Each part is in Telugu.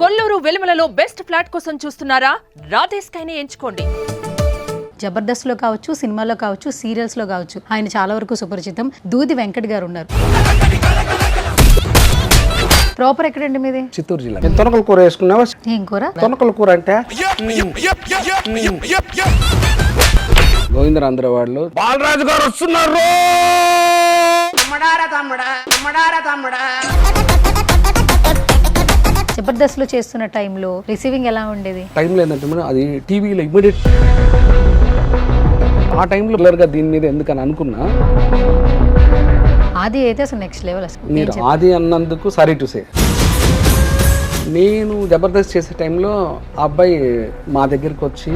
కొల్లూరు వెలుమలలో బెస్ట్ ఫ్లాట్ కోసం చూస్తున్నారా? రాధే స్కైనే ఎంచుకోండి. జబర్దస్త్ లో కావచ్చు, సినిమాలో కావచ్చు, సీరియల్స్ లో కావచ్చు, ఆయన చాలా వరకు సుపరిచితం. దూది వెంకట్ గారు ఉన్నారు. ప్రాపర్ ఎక్కడండి మీది? చిత్తూరు జిల్లా. తొనకల కూర వేసుకున్నావా? ఏం కూర? తొనకల కూర అంటే గోవిందరాంధ్ర వాళ్ళు బాలరాజు గారు వస్తున్నారు. జబర్దస్త్ లో చేస్తున్న టైంలో రిసీవింగ్ ఎలా ఉండేది? టైంలో ఏంటంటే మేడం, అది టీవీలో ఇమ్మీడియట్ ఆ టైంలో క్లియర్గా దీని మీద ఎందుకని అనుకున్నా. ఆది అయితే అసలు నెక్స్ట్ లెవెల్. అసలు మీరు ఆది అన్నందుకు సారీ టు సే. నేను జబర్దస్త్ చేసే టైంలో ఆ అబ్బాయి మా దగ్గరికి వచ్చి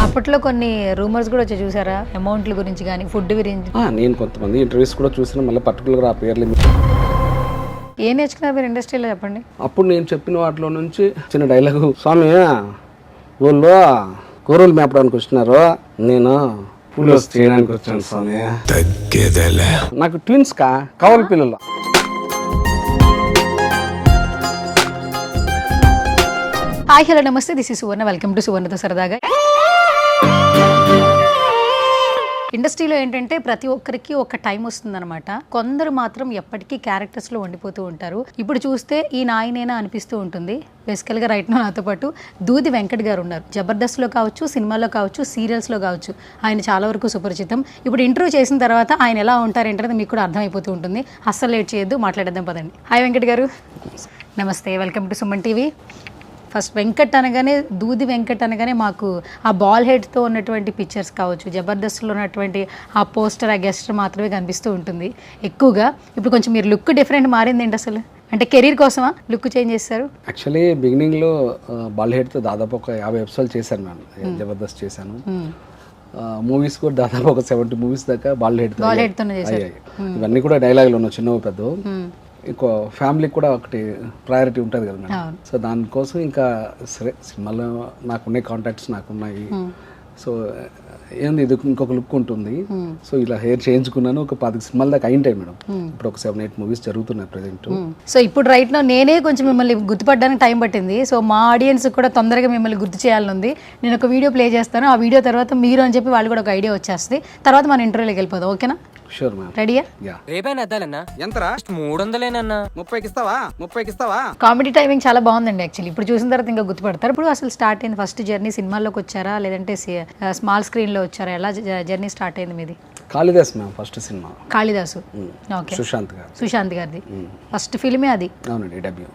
అప్పట్లో కొన్ని రూమర్స్ కూడా వచ్చి చూసారా, అమౌంట్ల గురించి కానీ ఫుడ్ గురించి? నేను కొంతమంది ఇంటర్వ్యూస్ కూడా చూసిన, మళ్ళీ పర్టికులర్గా ఆ పేర్లు ఏం నేర్చుకున్నారు మీరు ఇండస్ట్రీలో చెప్పండి. అప్పుడు నేను చెప్పిన వాటిలో నుంచి చిన్న డైలాగు, స్వామి వాళ్ళు కూరలు మేపడానికి వచ్చినారు, నేను పూలు చేయడానికి వచ్చాను స్వామి. నాకు ట్విన్స్ కవల పిల్లలు. Hi hello namaste, this is Suvarna. Welcome to సువర్ణతో సరదాగా. ఇండస్ట్రీలో ఏంటంటే ప్రతి ఒక్కరికి ఒక టైం వస్తుందన్నమాట. కొందరు మాత్రం ఎప్పటికీ క్యారెక్టర్స్లో వండిపోతూ ఉంటారు. ఇప్పుడు చూస్తే ఈ నాయనేనా అనిపిస్తూ ఉంటుంది. బేసికల్గా రైట్ నాతో పాటు దూది వెంకట్ గారు ఉన్నారు. జబర్దస్త్లో కావచ్చు, సినిమాలో కావచ్చు, సీరియల్స్లో కావచ్చు, ఆయన చాలా వరకు సుపరిచితం. ఇప్పుడు ఇంటర్వ్యూ చేసిన తర్వాత ఆయన ఎలా ఉంటారు ఏంటనేది మీకు కూడా అర్థమైపోతూ ఉంటుంది. అస్సలు లేట్ చేయొద్దు, మాట్లాడేద్దాం పదండి. హాయ్ వెంకట్ గారు. నమస్తే, welcome to Suman TV. First Venkat అనగానే, దూది వెంకట్ అనగానే మాకు ఆ బాల్ హెడ్తో ఉన్నటువంటి పిక్చర్స్ కావచ్చు, జబర్దస్త్లో ఉన్నటువంటి ఆ పోస్టర్, ఆ గెస్టర్ మాత్రమే కనిపిస్తూ ఉంటుంది ఎక్కువగా. ఇప్పుడు కొంచెం మీరు లుక్ డిఫరెంట్ మారింది ఏంటి అసలు? అంటే కెరీర్ కోసమా లుక్ చేంజ్ చేస్తారు? యాక్చువల్లీ బిగినింగ్లో బాల్ హెడ్తో దాదాపు ఒక 50 ఎపిసోడ్లు చేశాను నేను. జబర్దస్త్ చేశాను. మూవీస్ కూడా దాదాపు ఒక 70 మూవీస్ దాకా బాల్ హెడ్తో అయ్యాయి. ఇవన్నీ కూడా డైలాగులు ఉన్నాయి, చిన్న పెద్ద. ఇంకో ఫ్యామిలీకి కూడా ఒకటి ప్రయారిటీ ఉంటుంది కదా మేడం. సో దానికోసం ఇంకా సరే, సినిమాలో నాకున్న కాంటాక్ట్స్ నాకున్నాయి. సో ఏంది ఇది ఇంకొక లుక్ ఉంటుంది. సో ఇలా హెయిర్ చేయించుకున్నాను. ఒక 10 సినిమాల దాకా అయింటాయి మేడం. ఇప్పుడు ఒక 7-8 మూవీస్ జరుగుతున్నాయి ప్రెజెంట్. సో ఇప్పుడు రైట్ నో నేనే కొంచెం మిమ్మల్ని గుర్తుపడడానికి టైం పట్టింది. సో మా ఆడియన్స్ కూడా తొందరగా మిమ్మల్ని గుర్తు చేయాలని ఉంది. నేను ఒక వీడియో ప్లే చేస్తాను. ఆ వీడియో తర్వాత మీరు అని చెప్పి వాళ్ళు కూడా ఒక ఐడియా వచ్చేస్తుంది. తర్వాత మన ఇంటర్వ్యూలోకి వెళ్ళిపోదాం. ఓకేనా? Sure ma'am. రెడీయా? రేపైనా అద్దాలన్నా? ఎంతరా? 300లేనన్నా. 30కి ఇస్తావా? కామెడీ టైమింగ్ చాలా బాగుందండి. యాక్చువల్లీ ఇప్పుడు చూసిన తర్వాత ఇంకా గుర్తుపడతారు. ఇప్పుడు అసలు స్టార్ట్ అయింది ఫస్ట్ జర్నీ సినిమాల్లోకి వచ్చారా, లేదంటే స్మాల్ స్క్రీన్ లో వచ్చారా? ఎలా జర్నీ స్టార్ట్ అయింది మీది? కాళిదాస్ మ్యామ్ ఫస్ట్ సినిమా. కాళిదాసు. ఓకే. సుశాంత్ గారిది ఫస్ట్ ఫిల్మే అది. అవునండి, డెబ్యూ.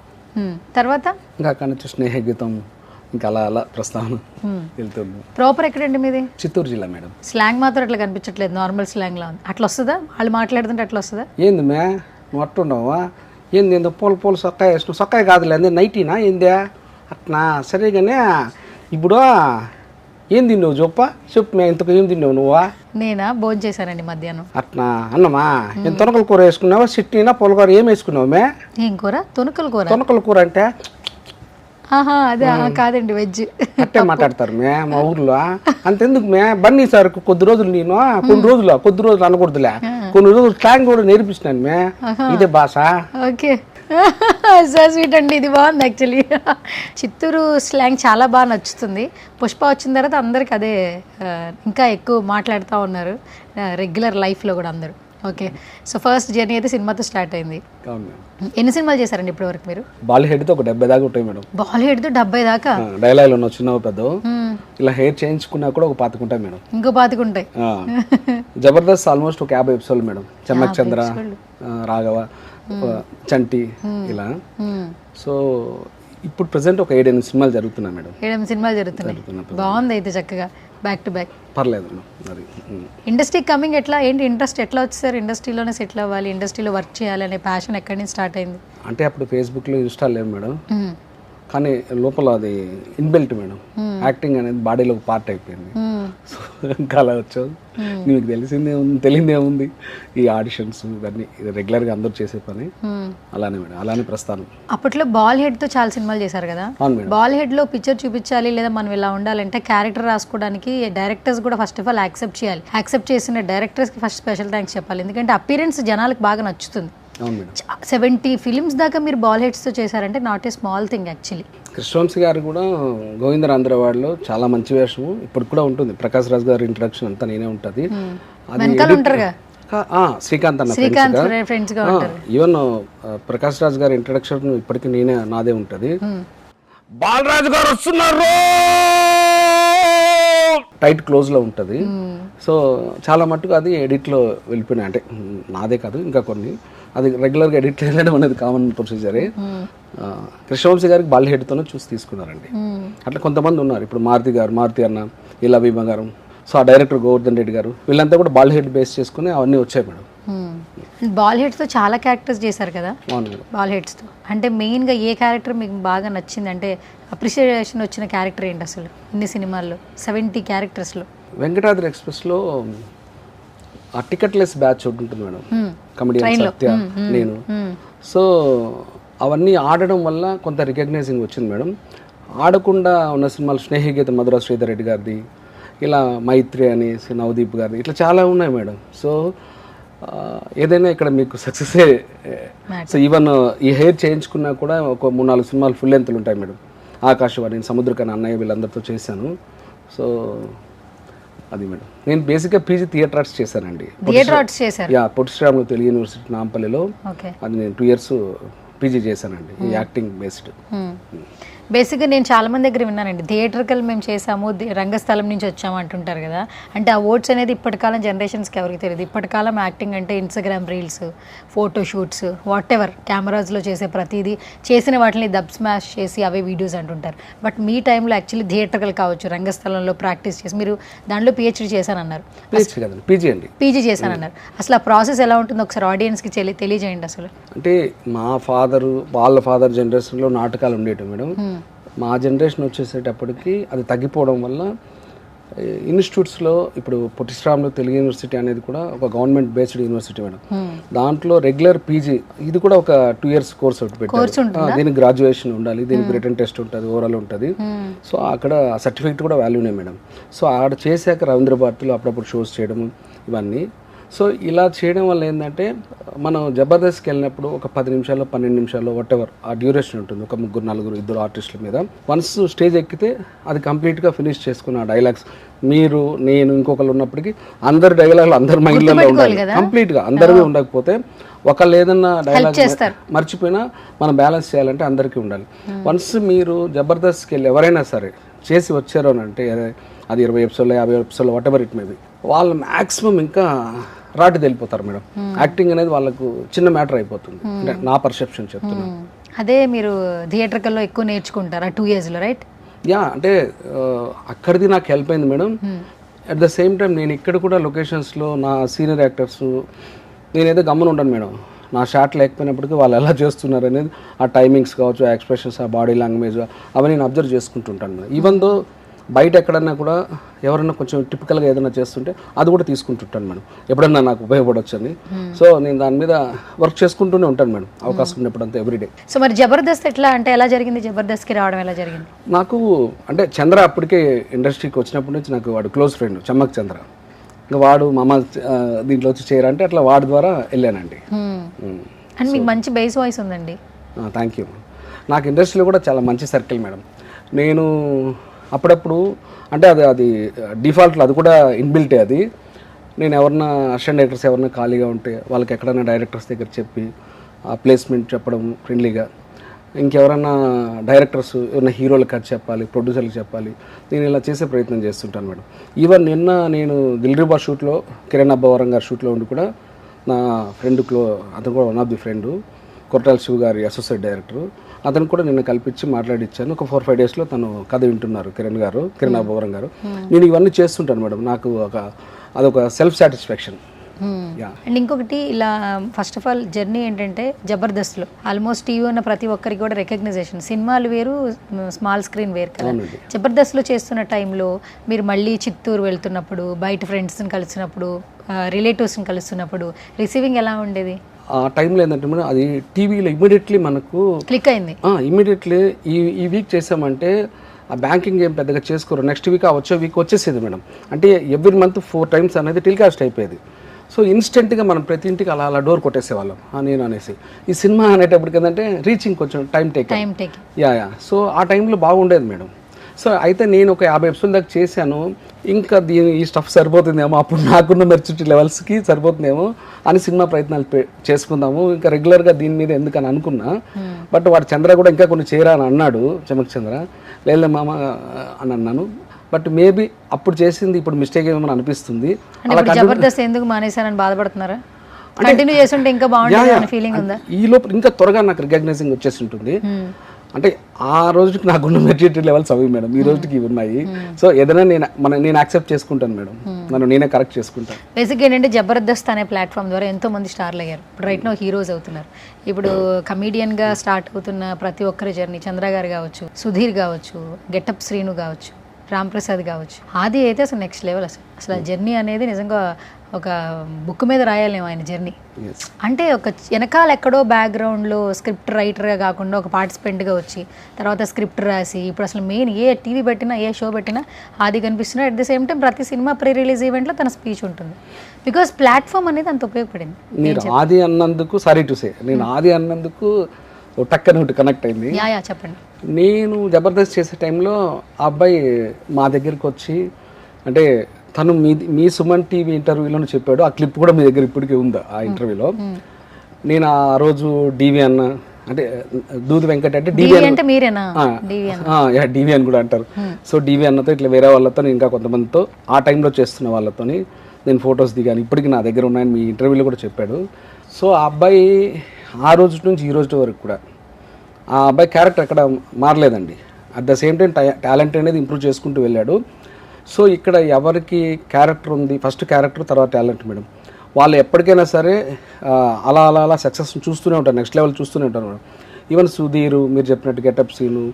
తర్వాత ఇంకా అక్కడ నుంచి స్నేహ గీతం, ఇంకా అలా అలా ప్రస్తావన వెళ్తుంది. ప్రాపర్ ఎక్కడండి మీది? చిత్తూరు జిల్లా మేడం. స్లాంగ్ మాత్రం అట్లా కనిపించట్లేదు, నార్మల్ స్లాంగ్ లా. అట్లా వస్తుందా? వాళ్ళు మాట్లాడుతుంటే అట్లా వస్తుందా? ఏంది మే నువ్వు అట్టుండవా? ఏంది ఏందో పూల సొక్కాయ వేసిన సొక్కాయ కాదులే, అందే నైటీనా ఏందే అట్నా? సరేగానే ఇప్పుడు ఏం తిన్నావు చెప్పు మే, ఇంతకు ఏం తిన్నావు నువ్వా? నేనా భోజనం చేశానండి మధ్యాహ్నం. అట్నా అన్నమా? నేను తొనకల కూర వేసుకున్నావా, చట్నీనా, పులకూర ఏం వేసుకున్నావు మే? ఏం కూర? తొనకల కూర. తొనకల కూర అంటే అదే కాదండి, వెజ్. అట్టే మాట్లాడతారు మే మా ఊర్లో. అంతెందుకు మే, బన్నీ సార్ కొద్ది రోజులు నేను కొద్ది రోజులు అనకూడదులే, కొన్ని రోజులు స్లాంగ్ కూడా నేర్పిస్తున్నాను మే. ఇదే భాష. ఓకే, సో స్వీట్ అండి. ఇది బాగుంది యాక్చువల్లీ. చిత్తూరు స్లాంగ్ చాలా బాగా నచ్చుతుంది. పుష్ప వచ్చిన తర్వాత అందరికి అదే ఇంకా ఎక్కువ మాట్లాడుతూ ఉన్నారు రెగ్యులర్ లైఫ్లో కూడా అందరూ. ఓకే, సో ఫస్ట్ జర్నీ అయితే సినిమాతో స్టార్ట్ అయింది. ఎన్ని సినిమాలు చేశారండి ఇప్పటి వరకు మీరు? బాల్ హెడ్ తో ఒక 70 దాకా ఉంటాయి మేడం. బాల్ హెడ్ తో 70 దాకా? డైలాగులు ఉన్న చిన్న పెద్ద. ఇలా హెయిర్ చేయించుకున్నా కూడా ఒక 25 ఉంటాయి మేడం. ఇంకో 25 ఉంటాయి. జబర్దస్త్ ఆల్మోస్ట్ ఒక 50 ఎపిసోడ్లు మేడం. చెమ్మక్ చంద్ర, రాఘవ, చంటి ఇలా. సో ఇప్పుడు ప్రెసెంట్ ఒక 7-8 సినిమాలు జరుగుతున్నాయి మేడం. 7 సినిమాలు జరుగుతున్నాయి. బాగుంది అయితే, చక్కగా బ్యాక్ టు బ్యాక్. పర్లేదు అది. ఇండస్ట్రీ కమింగ్ ఎట్లా, ఏంటి ఇంట్రెస్ట్ ఎట్లా వచ్చేసారు? ఇండస్ట్రీలోనే సెటిల్ అవ్వాలి, ఇండస్ట్రీలో వర్క్ చేయాలి అనే ప్యాషన్ ఎక్కడి నుంచి స్టార్ట్ అయింది? అంటే అప్పుడు ఫేస్బుక్లో ఇన్స్టాల్ లేవు మేడం, కానీ లోపల అది ఇన్బిల్ట్ మేడం. యాక్టింగ్ అనేది బాడీలో ఒక పార్ట్ అయిపోయింది. సో ఇంకా అలా వచ్చావు. నీకు తెలిసిందే ఉంది, ఈ ఆడిషన్స్ ఇవన్నీ రెగ్యులర్గా అందరూ చేసే పని. అలానే మేడం, అలానే ప్రస్థానం. అప్పట్లో బాల్ హెడ్ తో చాలా సినిమాలు చేశారు కదా. బాల్ హెడ్ లో పిక్చర్ చూపించాలి లేదా మనం ఇలా ఉండాలంటే క్యారెక్టర్ రాసుకోవడానికి డైరెక్టర్స్ కూడా ఫస్ట్ ఆఫ్ ఆల్ యాక్సెప్ట్ చేయాలి. యాక్సెప్ట్ చేసిన డైరెక్టర్స్ కి ఫస్ట్ స్పెషల్ థ్యాంక్స్ చెప్పాలి. ఎందుకంటే అపీరెన్స్ జనాలకు బాగా నచ్చుతుంది. అవును మేడం. 70 ఫిలిమ్స్ దాకా మీరు బాల్ హెడ్స్తో చేశారంటే not a small thing actually. Krishna Vamsi గారు కూడా గోవిందరాంధ్రవాడలో చాలా మంచి వేషము ఇప్పుడు కూడా ఉంటుంది. ప్రకాష్ రాజ్ గారి ఇంట్రడక్షన్ అంతా నేనే ఉంటుంది. వెనకాల ఉంటారుగా శ్రీకాంత్ అన్న ఫ్రెండ్స్ గా ఈవెన్ ప్రకాష్ రాజ్ గారి ఇంట్రడక్షన్ ఇప్పటికీ నాదే ఉంటుంది. బాలరాజు గారు వస్తున్నారు టైట్ క్లోజ్ లో ఉంటుంది. సో చాలా మట్టుకు అది ఎడిట్ లో వెళ్ళిపోయినాయి. అంటే నాదే కాదు ఇంకా కొన్ని, అది రెగ్యులర్గా ఎడిట్ వెళ్ళడం అనేది కామన్ ప్రొసీజరే. కృష్ణవంశీ గారికి బాల్ హెడ్తోనే చూసి తీసుకున్నారండి. అట్లా కొంతమంది ఉన్నారు. ఇప్పుడు మారుతి అన్న, ఇలా బంగారం, సో ఆ డైరెక్టర్ గోవర్ధన్ రెడ్డి గారు, వీళ్ళంతా కూడా బాల్ హెడ్ బేస్ చేసుకుని అవన్నీ వచ్చాయి మేడం. బాల్ హెడ్స్తో చాలా క్యారెక్టర్స్ చేశారు కదా. అవును మేడం. బాల్ హెడ్స్తో అంటే మెయిన్గా ఏ క్యారెక్టర్ మీకు బాగా నచ్చింది, అంటే అప్రిషియేషన్ వచ్చిన క్యారెక్టర్ ఏంటి అసలు ఇన్ని సినిమాల్లో 70 క్యారెక్టర్స్లో? వెంకటాద్రి ఎక్స్ప్రెస్లో ఆ టికెట్లెస్ బ్యాచ్ ఉంటుంది మేడం, కమెడియన్ సత్య, నేను. సో అవన్నీ ఆడడం వల్ల కొంత రికగ్నైజింగ్ వచ్చింది మేడం. ఆడకుండా ఉన్న సినిమాలు స్నేహిగీత మధుర శ్రీధర్ రెడ్డి గారిది, ఇలా మైత్రి అని నవదీప్ గారిది, ఇట్లా చాలా ఉన్నాయి మేడం. సో ఏదైనా ఇక్కడ మీకు సక్సెసే. సో ఈవెన్ ఈ హెయిర్ చేయించుకున్నా కూడా ఒక 3-4 సినిమాలు ఫుల్ లెంత్లు ఉంటాయి మేడం. ఆకాశవాణి, సముద్రకని, అన్నయ్య వీళ్ళందరితో చేశాను. సో అది మేడం. నేను బేసిక్గా పీజీ థియేటర్ ఆర్ట్స్ చేశానండి. పొట్టి శ్రీరాములు తెలుగు యూనివర్సిటీ నాంపల్లిలో. అది నేను 2 years పీజీ చేశానండి, ఈ యాక్టింగ్ బేస్డ్. బేసిక్గా నేను చాలా మంది దగ్గర విన్నానండి, థియేటర్కల్ మేము చేసాము, రంగస్థలం నుంచి వచ్చాము అంటుంటారు కదా. అంటే ఆ వర్డ్స్ అనేది ఇప్పటికాలం జనరేషన్స్కి ఎవరికి తెలియదు. ఇప్పటికాలం యాక్టింగ్ అంటే Instagram reels, photoshoots, whatever కెమెరాస్లో చేసే ప్రతిదీ, చేసిన వాటిని దబ్ స్మాష్ చేసి అవే వీడియోస్ అంటుంటారు. బట్ మీ టైంలో యాక్చువల్లీ థియేటర్కల్ కావచ్చు, రంగస్థలంలో ప్రాక్టీస్ చేసి మీరు దాంట్లో పిహెచ్డీ చేశానన్నారు, పీజీ చేశానన్నారు. అసలు ఆ ప్రాసెస్ ఎలా ఉంటుందో ఒకసారి ఆడియన్స్కి తెలియజేయండి అసలు. అంటే మా వాళ్ళ ఫాదర్ జనరేషన్లో నాటకాలు ఉండేవి మేడం. మా జనరేషన్ వచ్చేసేటప్పటికి అది తగ్గిపోవడం వల్ల ఇన్స్టిట్యూట్స్లో, ఇప్పుడు పొట్టి శ్రీరాములు తెలుగు యూనివర్సిటీ అనేది కూడా ఒక గవర్నమెంట్ బేస్డ్ యూనివర్సిటీ మేడం. దాంట్లో రెగ్యులర్ పీజీ ఇది కూడా ఒక 2 years కోర్స్ ఒకటి పెట్టారు. దీనికి గ్రాడ్యుయేషన్ ఉండాలి, దీనికి రిటర్న్ టెస్ట్ ఉంటుంది, ఓవరాల్ ఉంటుంది. సో అక్కడ సర్టిఫికేట్ కూడా వాల్యూనే మేడం. సో ఆడ చేశాక రవీంద్ర భారతిలో అప్పుడప్పుడు షోస్ చేయడం ఇవన్నీ. సో ఇలా చేయడం వల్ల ఏంటంటే మనం జబర్దస్త్కి వెళ్ళినప్పుడు ఒక 10 నిమిషాల్లో 12 నిమిషాల్లో వాటెవర్ ఆ డ్యూరేషన్ ఉంటుంది, ఒక 3-4 ఆర్టిస్టుల మీద. వన్స్ స్టేజ్ ఎక్కితే అది కంప్లీట్గా ఫినిష్ చేసుకున్న డైలాగ్స్, మీరు నేను ఇంకొకరు ఉన్నప్పటికీ అందరి డైలాగులు అందరి మైండ్లో ఉండాలి కంప్లీట్గా. అందరివి ఉండకపోతే ఒకళ్ళు ఏదన్నా డైలాగ్ మర్చిపోయినా మనం బ్యాలెన్స్ చేయాలంటే అందరికీ ఉండాలి. వన్స్ మీరు జబర్దస్త్కి వెళ్ళి ఎవరైనా సరే చేసి వచ్చారు అని అంటే అది 20 episodes 50 episodes whatever it may be, వాళ్ళు మ్యాక్సిమం ఇంకా రాటి తెలిపోతారు మేడం. యాక్టింగ్ అనేది వాళ్ళకు చిన్న మ్యాటర్ అయిపోతుంది, అంటే నా పర్సెప్షన్ చెప్తున్నాను. అదే మీరు థియేటర్కల్లో ఎక్కువ నేర్చుకుంటారా 2 yearsలో, రైట్? యా, అంటే అక్కడిది నాకు హెల్ప్ అయింది madam. At the same time నేను ఇక్కడ కూడా లొకేషన్స్లో నా సీనియర్ యాక్టర్స్ నేనైతే గమ్మున ఉంటాను మేడం. నా షాట్ లేకపోయినప్పటికీ వాళ్ళు ఎలా చేస్తున్నారు అనేది, ఆ టైమింగ్స్ కావచ్చు, ఆ ఎక్స్ప్రెషన్స్, ఆ బాడీ లాంగ్వేజ్, అవన్నీ నేను అబ్జర్వ్ చేసుకుంటుంటాను మేడం. ఈవెన్ దో బయట ఎక్కడన్నా కూడా ఎవరైనా కొంచెం టిపికల్గా ఏదైనా చేస్తుంటే అది కూడా తీసుకుంటుంటాను మేడం, ఎప్పుడన్నా నాకు ఉపయోగపడవచ్చు అని. సో నేను దాని మీద వర్క్ చేసుకుంటూనే ఉంటాను మేడం, అవకాశం ఉన్నప్పుడంతా ఎవ్రీడే. సో మరి జబర్దస్త్ ఎలా జరిగింది? జబర్దస్త్కి రావడం ఎలా జరిగింది? నాకు అంటే చంద్ర అప్పటికే ఇండస్ట్రీకి వచ్చినప్పటి నుంచి నాకు వాడు క్లోజ్ ఫ్రెండ్, చమ్మక్ చంద్ర. ఇంకా వాడు మామ దీంట్లో వచ్చి చేయాలంటే అట్లా వాడి ద్వారా వెళ్ళానండి. అండ్ మీకు మంచి బేస్ వాయిస్ ఉందండి. Thank you. నాకు ఇండస్ట్రీలో కూడా చాలా మంచి సర్కిల్ మేడం. నేను అప్పుడప్పుడు అంటే అది డిఫాల్ట్లో అది కూడా ఇన్బిల్టే. అది నేను ఎవరన్నా అసిస్టెంట్ డైరెక్టర్స్ ఎవరన్నా ఖాళీగా ఉంటే వాళ్ళకి ఎక్కడైనా డైరెక్టర్స్ దగ్గర చెప్పి ఆ ప్లేస్మెంట్ చెప్పడం ఫ్రెండ్లీగా, ఇంకెవరన్నా డైరెక్టర్స్ ఎవరైనా హీరోలకు అది చెప్పాలి, ప్రొడ్యూసర్లకు చెప్పాలి, నేను ఇలా చేసే ప్రయత్నం చేస్తుంటాను మేడం. ఈవెన్ నిన్న నేను దిల్రుబా షూట్లో, కిరణ్ అబ్బవరం గారి షూట్లో ఉండి కూడా నా ఫ్రెండ్ అతను కూడా వన్ ఆఫ్ ది ఫ్రెండ్, కొట్టాల శివ గారి అసోసియేట్ డైరెక్టర్, అతను కూడా నిన్న కల్పించి మాట్లాడిచ్చాను. ఒక 4-5 daysలో తను కథ వింటున్నారు, కిరణ్ అబ్బవరం గారు. నేను ఇవన్నీ చేస్తుంటాను మేడం, నాకు అదొక సెల్ఫ్ సాటిస్ఫాక్షన్. అండ్ ఇంకొకటి ఇలా ఫస్ట్ ఆఫ్ ఆల్ జర్నీ ఏంటంటే జబర్దస్త్లో ఆల్మోస్ట్ టీవీ ఉన్న ప్రతి ఒక్కరికి కూడా రికగ్నైజేషన్, సినిమాలు వేరు, స్మాల్ స్క్రీన్ వేరు కదా. జబర్దస్త్లో చేస్తున్న టైంలో మీరు మళ్ళీ చిత్తూరు వెళ్తున్నప్పుడు, బయట ఫ్రెండ్స్ని కలిసినప్పుడు, రిలేటివ్స్ని కలుస్తున్నప్పుడు రిసీవింగ్ ఎలా ఉండేది? ఆ టైంలో ఏంటంటే మేడం అది టీవీలో ఇమ్మీడియట్లీ మనకు క్లిక్ అయింది. ఇమ్మీడియట్లీ ఈ వీక్ చేసామంటే ఆ బ్యాంకింగ్ ఏం పెద్దగా చేసుకోరు, నెక్స్ట్ వీక్ వచ్చే వీక్ వచ్చేసేది మేడం. అంటే ఎవ్రీ మంత్ 4 times అనేది టెలికాస్ట్ అయిపోయేది. సో ఇన్స్టెంట్గా మనం ప్రతి ఇంటికి అలా అలా డోర్ కొట్టేసేవాళ్ళం నేను అనేసి. ఈ సినిమా అనేటప్పటికి ఏంటంటే రీచింగ్ కొంచెం టైం టేక్. యా సో ఆ టైంలో బాగుండేది మేడం. సో అయితే నేను ఒక 50 ఎపిసోడ్ దాకా చేశాను. ఇంకా ఈ స్టఫ్ సరిపోతుందేమో, అప్పుడు నాకున్న మెచ్యూరిటీ లెవెల్స్కి సరిపోతుందేమో అని సినిమా ప్రయత్నాలు చేసుకుందాము, ఇంకా రెగ్యులర్గా దీని మీద ఎందుకని అనుకున్నా. బట్ వాడు చంద్ర కూడా ఇంకా కొన్ని చేయరా అని అన్నాడు, చమక్ చంద్ర. లేదు మామ అని అన్నాను. బట్ మేబీ అప్పుడు చేసింది ఇప్పుడు మిస్టేక్ ఏమో అనిపిస్తుంది. జబర్దస్త్ ఎందుకు మానేశానని బాధపడుతున్నారా? కంటిన్యూ చేస్తుంటే ఇంకా బాగుంటుంది ఫీలింగ్ ఉందా? ఈ లోపల ఇంకా త్వరగా నాకు రికగ్నైజింగ్ వచ్చేసి ఉంటుంది. అంటే ఆ రోజుకి నాకున్న మెచ్యూరిటీ లెవెల్స్ అవి మేడం, ఈ రోజుకి ఇవి ఉన్నాయి. సో ఏదైనా నేను యాక్సెప్ట్ చేసుకుంటాను మేడం, నన్ను నేనే కరెక్ట్ చేసుకుంటాను. బేసిక్గా ఏంటంటే జబర్దస్త్ అనే ప్లాట్ఫామ్ ద్వారా ఎంతో మంది స్టార్లు అయ్యారు. ఇప్పుడు రైట్ నో హీరోస్ అవుతున్నారు. ఇప్పుడు కమీడియన్గా స్టార్ట్ అవుతున్న ప్రతి ఒక్కరి జర్నీ, చంద్ర గారు కావచ్చు, సుధీర్ కావచ్చు, గెటప్ శ్రీను కావచ్చు, రామ్ ప్రసాద్ కావచ్చు, ఆది అయితే అసలు నెక్స్ట్ లెవెల్. అసలు ఆ జర్నీ అనేది నిజంగా ఒక బుక్ మీద రాయాలేమో ఆయన జర్నీ. అంటే ఒక వెనకాల ఎక్కడో బ్యాక్గ్రౌండ్లో స్క్రిప్ట్ రైటర్గా కాకుండా ఒక పార్టిసిపెంట్గా వచ్చి తర్వాత స్క్రిప్ట్ రాసి ఇప్పుడు అసలు మెయిన్ ఏ టీవీ పెట్టినా ఏ షో పెట్టినా ఆది కనిపిస్తున్నా. అట్ ది సేమ్ టైం ప్రతి సినిమా ప్రీ రిలీజ్ ఈవెంట్లో తన స్పీచ్ ఉంటుంది. బికాస్ ప్లాట్ఫామ్ అనేది అంత ఉపయోగపడింది. మీరు ఆది అన్నందుకు సారీ టు సే, నేను ఆది అన్నందుకు టక్కన ఒకటి కనెక్ట్ అయింది. యా చెప్పండి. నేను జబర్దస్త్ చేసే టైంలో ఆ అబ్బాయి మా దగ్గరికి వచ్చి, అంటే తను మీ సుమన్ టీవీ ఇంటర్వ్యూలో చెప్పాడు, ఆ క్లిప్ కూడా మీ దగ్గర ఇప్పటికీ ఉందా ఆ ఇంటర్వ్యూలో. నేను ఆ రోజు డివి అన్న, అంటే దూది వెంకట అంటే డివి అని కూడా అంటారు. సో డివి అన్నతో ఇట్లా వేరే వాళ్ళతో ఇంకా కొంతమందితో ఆ టైంలో చేస్తున్న వాళ్ళతో నేను ఫొటోస్ దిగాను, ఇప్పటికీ నా దగ్గర ఉన్నాయని మీ ఇంటర్వ్యూలో కూడా చెప్పాడు. సో ఆ అబ్బాయి ఆ రోజు నుంచి ఈ రోజు వరకు కూడా ఆ అబ్బాయి క్యారెక్టర్ ఎక్కడ మారలేదండి. At the same time talent అనేది ఇంప్రూవ్ చేసుకుంటూ వెళ్ళాడు. సో ఇక్కడ ఎవరికి క్యారెక్టర్ ఉంది, ఫస్ట్ క్యారెక్టర్ తర్వాత టాలెంట్ మేడం. వాళ్ళు ఎప్పటికైనా సరే అలా అలా అలా సక్సెస్ చూస్తూనే ఉంటారు, నెక్స్ట్ లెవెల్ చూస్తూనే ఉంటారు మేడం. ఈవెన్ సుధీరు, మీరు చెప్పినట్టు గెటప్ సీను,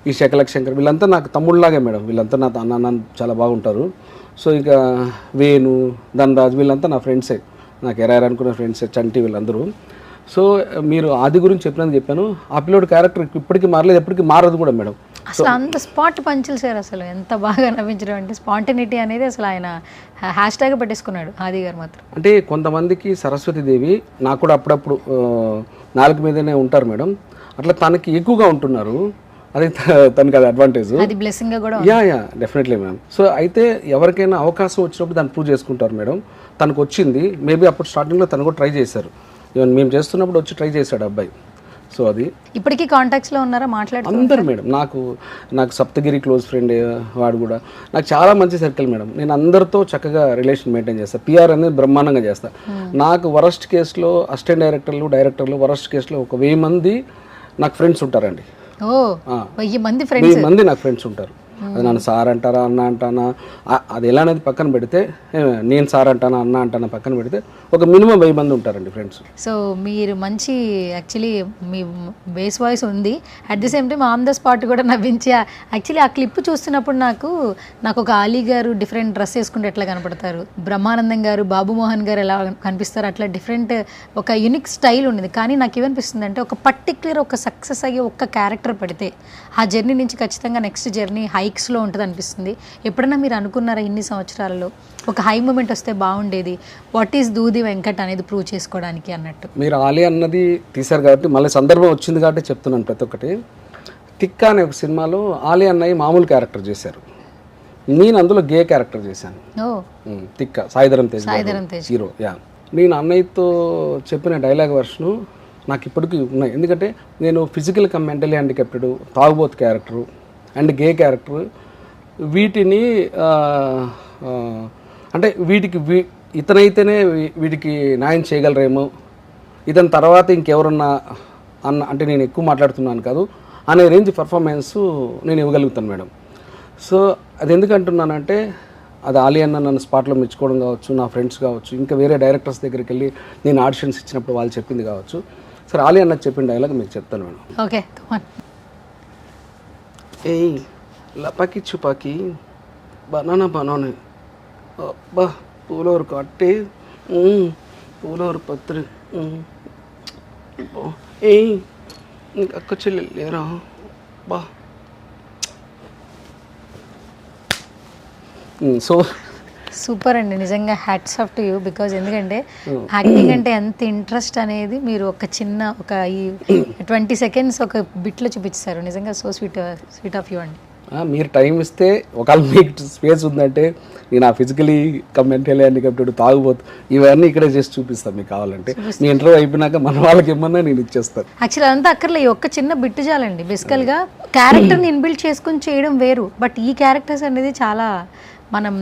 ఈ శకలక్ శంకర్, వీళ్ళంతా నాకు తమ్ముళ్ళలాగే మేడం. వీళ్ళంతా నా అన్న చాలా బాగుంటారు. సో ఇక వేణు, ధనరాజ్ వీళ్ళంతా నా ఫ్రెండ్సే, నాకు ఎరారు అనుకున్న ఫ్రెండ్సే, చంటి వీళ్ళందరూ. సో మీరు ఆది గురించి చెప్పినందుకు చెప్పాను. ఆ పిల్లోడు క్యారెక్టర్ ఇప్పటికీ మారలేదు, ఎప్పటికీ మారదు కూడా మేడం. అసలు అంత స్పాట్ పంచులు సార్, అసలు ఎంత బాగా నవ్వించడం అంటే స్పాంటనిటీ అనేది అసలు ఆయన హ్యాష్ ట్యాగ్ పెట్టేసుకున్నాడు ఆది గారు మాత్రం. అంటే కొంతమందికి సరస్వతీదేవి, నాకు కూడా అప్పుడప్పుడు నాలుగు మీదనే ఉంటారు మేడం, అట్లా తనకి ఎక్కువగా ఉంటున్నారు. అది తనకి అది అడ్వాంటేజ్, అది బ్లెస్సింగ్ కూడా. Yeah definitely madam. సో అయితే ఎవరికైనా అవకాశం వచ్చినప్పుడు దాన్ని ప్రూవ్ చేసుకుంటారు మేడం. తనకు వచ్చింది, మేబీ అప్పుడు స్టార్టింగ్లో తను కూడా ట్రై చేశారు. ఈవెన్ మేము చేస్తున్నప్పుడు వచ్చి ట్రై చేశాడు అబ్బాయి. సో అది ఇప్పటికీ కాంటాక్ట్స్లో ఉన్నారా, మాట్లాడుతున్నారు అందరు మేడం. నాకు సప్తగిరి క్లోజ్ ఫ్రెండ్, వాడు కూడా నాకు చాలా మంచి సర్కిల్ మేడం. నేను అందరితో చక్కగా రిలేషన్ మెయింటైన్ చేస్తాను. పిఆర్ అనేది బ్రహ్మాండంగా చేస్తాను. నాకు వరస్ట్ కేసులో అసిస్టెంట్ డైరెక్టర్లు వరస్ట్ కేసులో 1000 మంది నాకు ఫ్రెండ్స్ ఉంటారండి. 1000 మంది నాకు ఫ్రెండ్స్ ఉంటారు. అది నన్ను సార్ అంటారా అన్న అంటానా అది ఎలా అనేది పక్కన పెడితే, నేను సార్ అంటానా అన్న అంటానా పక్కన పెడితే ఒక మినిమం 1000 మంది ఉంటారండి ఫ్రెండ్స్. సో మీరు మంచి యాక్చువల్లీ మీ బేస్ వాయిస్ ఉంది, at the same time on the spot కూడా నవ్వించి. యాక్చువల్లీ ఆ క్లిప్ చూస్తున్నప్పుడు నాకు ఒక ఆలీ గారు డిఫరెంట్ డ్రెస్ వేసుకుంటే ఎట్లా కనపడతారు, బ్రహ్మానందం గారు, బాబు మోహన్ గారు ఎలా కనిపిస్తారు, అట్లా డిఫరెంట్ ఒక యూనిక్ స్టైల్ ఉండేది. కానీ నాకు ఏమనిపిస్తుంది అంటే ఒక పర్టిక్యులర్ ఒక సక్సెస్ అయ్యే ఒక్క క్యారెక్టర్ పెడితే ఆ జర్నీ నుంచి ఖచ్చితంగా నెక్స్ట్ జర్నీ హైక్స్లో ఉంటుంది అనిపిస్తుంది. ఎప్పుడైనా మీరు అనుకున్నారా ఇన్ని సంవత్సరాలలో ఒక హై మూమెంట్ వస్తే బాగుండేది, వాట్ ఈస్ దూది వెంకట్ అనేది ప్రూవ్ చేసుకోవడానికి అన్నట్టు? మీరు ఆలీ అన్నది తీశారు కాబట్టి మళ్ళీ సందర్భం వచ్చింది కాబట్టి చెప్తున్నాను ప్రతి ఒక్కటి. తిక్కా అనే ఒక సినిమాలో ఆలీ అన్నయ్య మామూలు క్యారెక్టర్ చేశారు, నేను అందులో గే క్యారెక్టర్ చేశాను. తిక్కా సాయిధరం తేజ్ హీరో. నేను అన్నయ్యతో చెప్పిన డైలాగ్ వర్షను నాకు ఇప్పటికీ ఉన్నాయి. ఎందుకంటే నేను ఫిజికల్ కమ్ మెంటలీ హ్యాండిక్యాప్టెడ్, తాగుబోతు క్యారెక్టరు అండ్ గే క్యారెక్టర్, వీటిని అంటే ఇతనైతేనే వీటికి న్యాయం చేయగలరేమో, ఇతని తర్వాత ఇంకెవరన్నా అంటే నేను ఎక్కువ మాట్లాడుతున్నాను కాదు అనే రేంజ్ పర్ఫార్మెన్స్ నేను ఇవ్వగలుగుతాను మేడం. సో అది ఎందుకంటున్నానంటే అది ఆలీ అన్న నన్ను స్పాట్లో మెచ్చుకోవడం కావచ్చు, నా ఫ్రెండ్స్ కావచ్చు, ఇంకా వేరే డైరెక్టర్స్ దగ్గరికి వెళ్ళి నేను ఆడిషన్స్ ఇచ్చినప్పుడు వాళ్ళు చెప్పింది కావచ్చు. సరే ఆలీ అన్న చెప్పిన డైలాగ్ మీకు చెప్తాను మేడం. ఓకే, ఏయ్ లపాకి చుపాకి బనానా బనానే అబ్బా పూలూరు కట్టి పూలూరు పత్రి ఏయ్ ఇంక అక్క చెల్లి లేరా బా. సూపర్ అండి, నిజంగా hats off to you. Because ఎందుకంటే యాక్టింగ్ అంటే ఎంత ఇంట్రెస్ట్ అనేది మీరు ఒక ఈ 20 seconds ఒక బిట్లో చూపించారు. నిజంగా సో స్వీట్ ఆఫ్ యూ అండి. మీరు టైం ఇస్తే ఒకవేళ మీకు స్పేస్ ఉందంటే నేను ఆ ఫిజికలీ మెంటలీ హ్యాండిక్యాప్టెడ్ తాగుబోతు ఇవన్నీ ఇక్కడే చేసి చూపిస్తాను మీకు కావాలంటే. మీ ఇంటర్వ్యూ అయిపోయినాక మన వాళ్ళకి ఏమన్నా నేను ఇచ్చేస్తాను. యాక్చువల్లీ అదంతా అక్కర్లే, ఈ ఒక్క చిన్న బిట్టు చాలండి. బేసికల్గా క్యారెక్టర్ని ఇన్బిల్డ్ చేసుకుని చేయడం వేరు, బట్ ఈ క్యారెక్టర్స్ అనేది చాలా మనం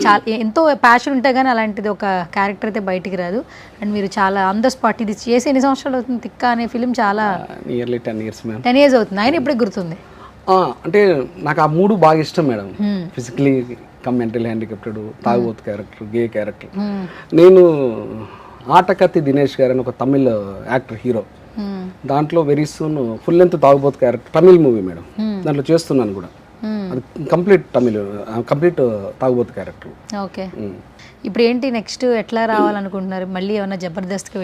చాలా ఎంతో ప్యాషన్ ఉంటే కానీ అలాంటిది ఒక క్యారెక్టర్ అయితే బయటికి రాదు. అండ్ మీరు చాలా ఆన్ ద స్పాట్ ఇది చేసి ఎన్ని సంవత్సరాలు అవుతుంది? తిక్క అనే ఫిలిం చాలా నియర్లీ 10 years మ్యామ్. 10 years అవుతుంది. ఆయన ఇప్పుడే గుర్తుంది. అంటే నాకు ఆ 3 బాగా ఇష్టం మేడం. ఫిజికలీ మెంటలీ హ్యాండిక్యాప్టెడ్, తాగుబోతు క్యారెక్టర్, గే క్యారెక్టర్. నేను ఆటకత్తి దినేష్ గారు అని ఒక తమిళ్ యాక్టర్ హీరో, దాంట్లో వెరీ సూన్ ఫుల్ లెంత్ తాగుబోతు క్యారెక్టర్, తమిళ్ మూవీ మేడం, దాంట్లో చేస్తున్నాను కూడా. అది కంప్లీట్ తాగుబోతు క్యారెక్టర్. ఓకే, ఇప్పుడు ఏంటి నెక్స్ట్ ఎట్లా రావాలనుకుంటున్నారు? మళ్ళీ ఏమైనా జబర్దస్త్కి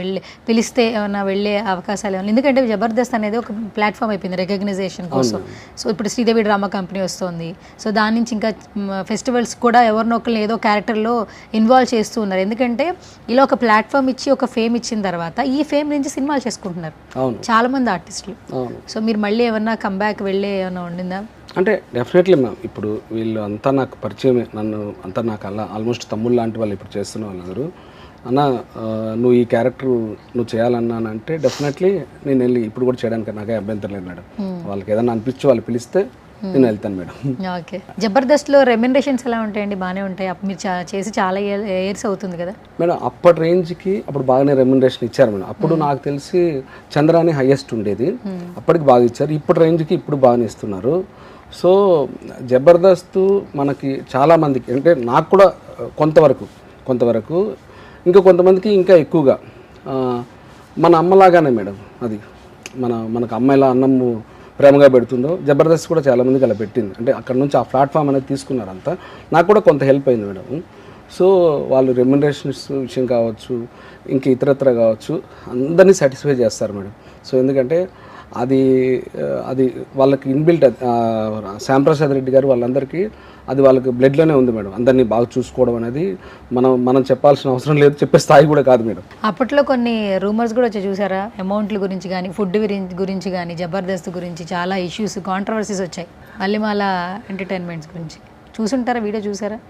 పిలిస్తే ఏమైనా వెళ్ళే అవకాశాలు ఏమైనా? ఎందుకంటే జబర్దస్త్ అనేది ఒక ప్లాట్ఫామ్ అయిపోయింది రికగ్నైజేషన్ కోసం. సో ఇప్పుడు శ్రీదేవి డ్రామా కంపెనీ వస్తుంది. సో దాని నుంచి ఇంకా ఫెస్టివల్స్ కూడా ఎవరినో ఒకరిని ఏదో క్యారెక్టర్లో ఇన్వాల్వ్ చేస్తూ ఉన్నారు. ఎందుకంటే ఇలా ఒక ప్లాట్ఫామ్ ఇచ్చి ఒక ఫేమ్ ఇచ్చిన తర్వాత ఈ ఫేమ్ నుంచి సినిమాలు చేసుకుంటున్నారు చాలా మంది ఆర్టిస్టులు. సో మీరు మళ్ళీ ఏమన్నా కంబ్యాక్ వెళ్ళే ఏమైనా ఉండిందా? అంటే డెఫినెట్లీ మ్యామ్. ఇప్పుడు వీళ్ళు అంతా నాకు పరిచయమే, నన్ను అంతా నాకు అలా ఆల్మోస్ట్ తమ్ముళ్ళు లాంటి వాళ్ళు ఇప్పుడు చేస్తున్న వాళ్ళందరూ. అన్న నువ్వు ఈ క్యారెక్టర్ నువ్వు చేయాలన్నానంటే డెఫినెట్లీ నేను వెళ్ళి ఇప్పుడు కూడా చేయడానికి నాకే అభ్యంతరం లేదు మేడం. వాళ్ళకి ఏదైనా అనిపించి వాళ్ళు పిలిస్తే నేను వెళ్తాను మేడం. ఓకే, జబర్దస్త్లో రెమ్యునరేషన్స్ ఎలా ఉంటాయండి? బాగానే ఉంటాయి. మీరు చేసి చాలా ఇయర్స్ అవుతుంది కదా మేడం. అప్పటి రేంజ్కి అప్పుడు బాగానే రెమ్యునరేషన్ ఇచ్చారు మేడం. అప్పుడు నాకు తెలిసి చంద్రాని హైయెస్ట్ ఉండేది, అప్పటికి బాగా ఇచ్చారు. ఇప్పుడు రేంజ్కి ఇప్పుడు బాగానే ఇస్తున్నారు. సో జబర్దస్త్ మనకి చాలామందికి, అంటే నాకు కూడా కొంతవరకు ఇంకా కొంతమందికి ఇంకా ఎక్కువగా మన అమ్మలాగానే మేడం. అది మనకు అమ్మాయిలా అన్నము ప్రేమగా పెడుతుందో జబర్దస్త్ కూడా చాలామందికి అలా పెట్టింది. అంటే అక్కడ నుంచి ఆ ప్లాట్ఫామ్ అనేది తీసుకున్నారు అంతా. నాకు కూడా కొంత హెల్ప్ అయింది మేడం. సో వాళ్ళు రెమ్యునరేషన్స్ విషయం కావచ్చు, ఇంక ఇతరత్ర కావచ్చు, అందరినీ సాటిస్ఫై చేస్తారు మేడం. సో ఎందుకంటే అది వాళ్ళకి ఇన్బిల్ట్, శ్యాంప్రసాద్ రెడ్డి గారు వాళ్ళందరికీ అది వాళ్ళకి బ్లడ్లోనే ఉంది మేడం. అందరినీ బాగా చూసుకోవడం అనేది మనం చెప్పాల్సిన అవసరం లేదు, చెప్పే స్థాయి కూడా కాదు మేడం. అప్పట్లో కొన్ని రూమర్స్ కూడా వచ్చి చూసారా? అమౌంట్ల గురించి కానీ, ఫుడ్ గురించి కానీ, జబర్దస్త్ గురించి చాలా ఇష్యూస్, కాంట్రవర్సీస్ వచ్చాయి. మళ్ళీ ఎంటర్టైన్మెంట్స్ గురించి చూసుంటారా? వీడియో చూసారా?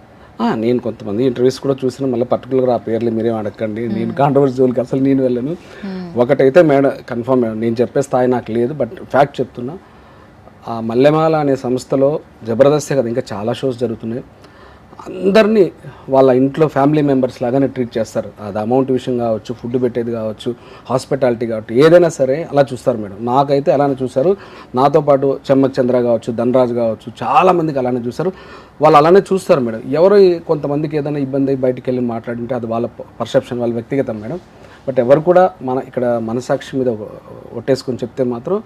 నేను కొంతమంది ఇంటర్వ్యూస్ కూడా చూసిన, మళ్ళీ పర్టికులర్గా ఆ పేర్లు మీరేం అడగండి. నేను కాంట్రవర్సీ జోలికి అసలు నేను వెళ్ళను. ఒకటైతే మేడం కన్ఫర్మ్ మేడం, నేను చెప్పే స్థాయి నాకు లేదు, బట్ ఫ్యాక్ట్ చెప్తున్నా. ఆ మల్లెమాల అనే సంస్థలో జబర్దస్తే కదా ఇంకా చాలా షోస్ జరుగుతున్నాయి. అందరినీ వాళ్ళ ఇంట్లో ఫ్యామిలీ మెంబర్స్ లాగానే ట్రీట్ చేస్తారు. అది అమౌంట్ విషయం కావచ్చు, ఫుడ్ పెట్టేది కావచ్చు, హాస్పిటాలిటీ కావచ్చు, ఏదైనా సరే అలా చూస్తారు మేడం. నాకైతే అలానే చూస్తారు. నాతో పాటు చెమ్మక్ చంద్ర కావచ్చు, ధనరాజ్ కావచ్చు, చాలామందికి అలానే చూస్తారు. వాళ్ళు అలానే చూస్తారు మేడం. ఎవరో కొంతమందికి ఏదైనా ఇబ్బంది బయటికి వెళ్ళి మాట్లాడింటే అది వాళ్ళ పర్సెప్షన్, వాళ్ళ వ్యక్తిగతం మేడం. బట్ ఎవరు కూడా ఇక్కడ మనసాక్షి మీద ఒట్టేసుకొని చెప్తే మాత్రం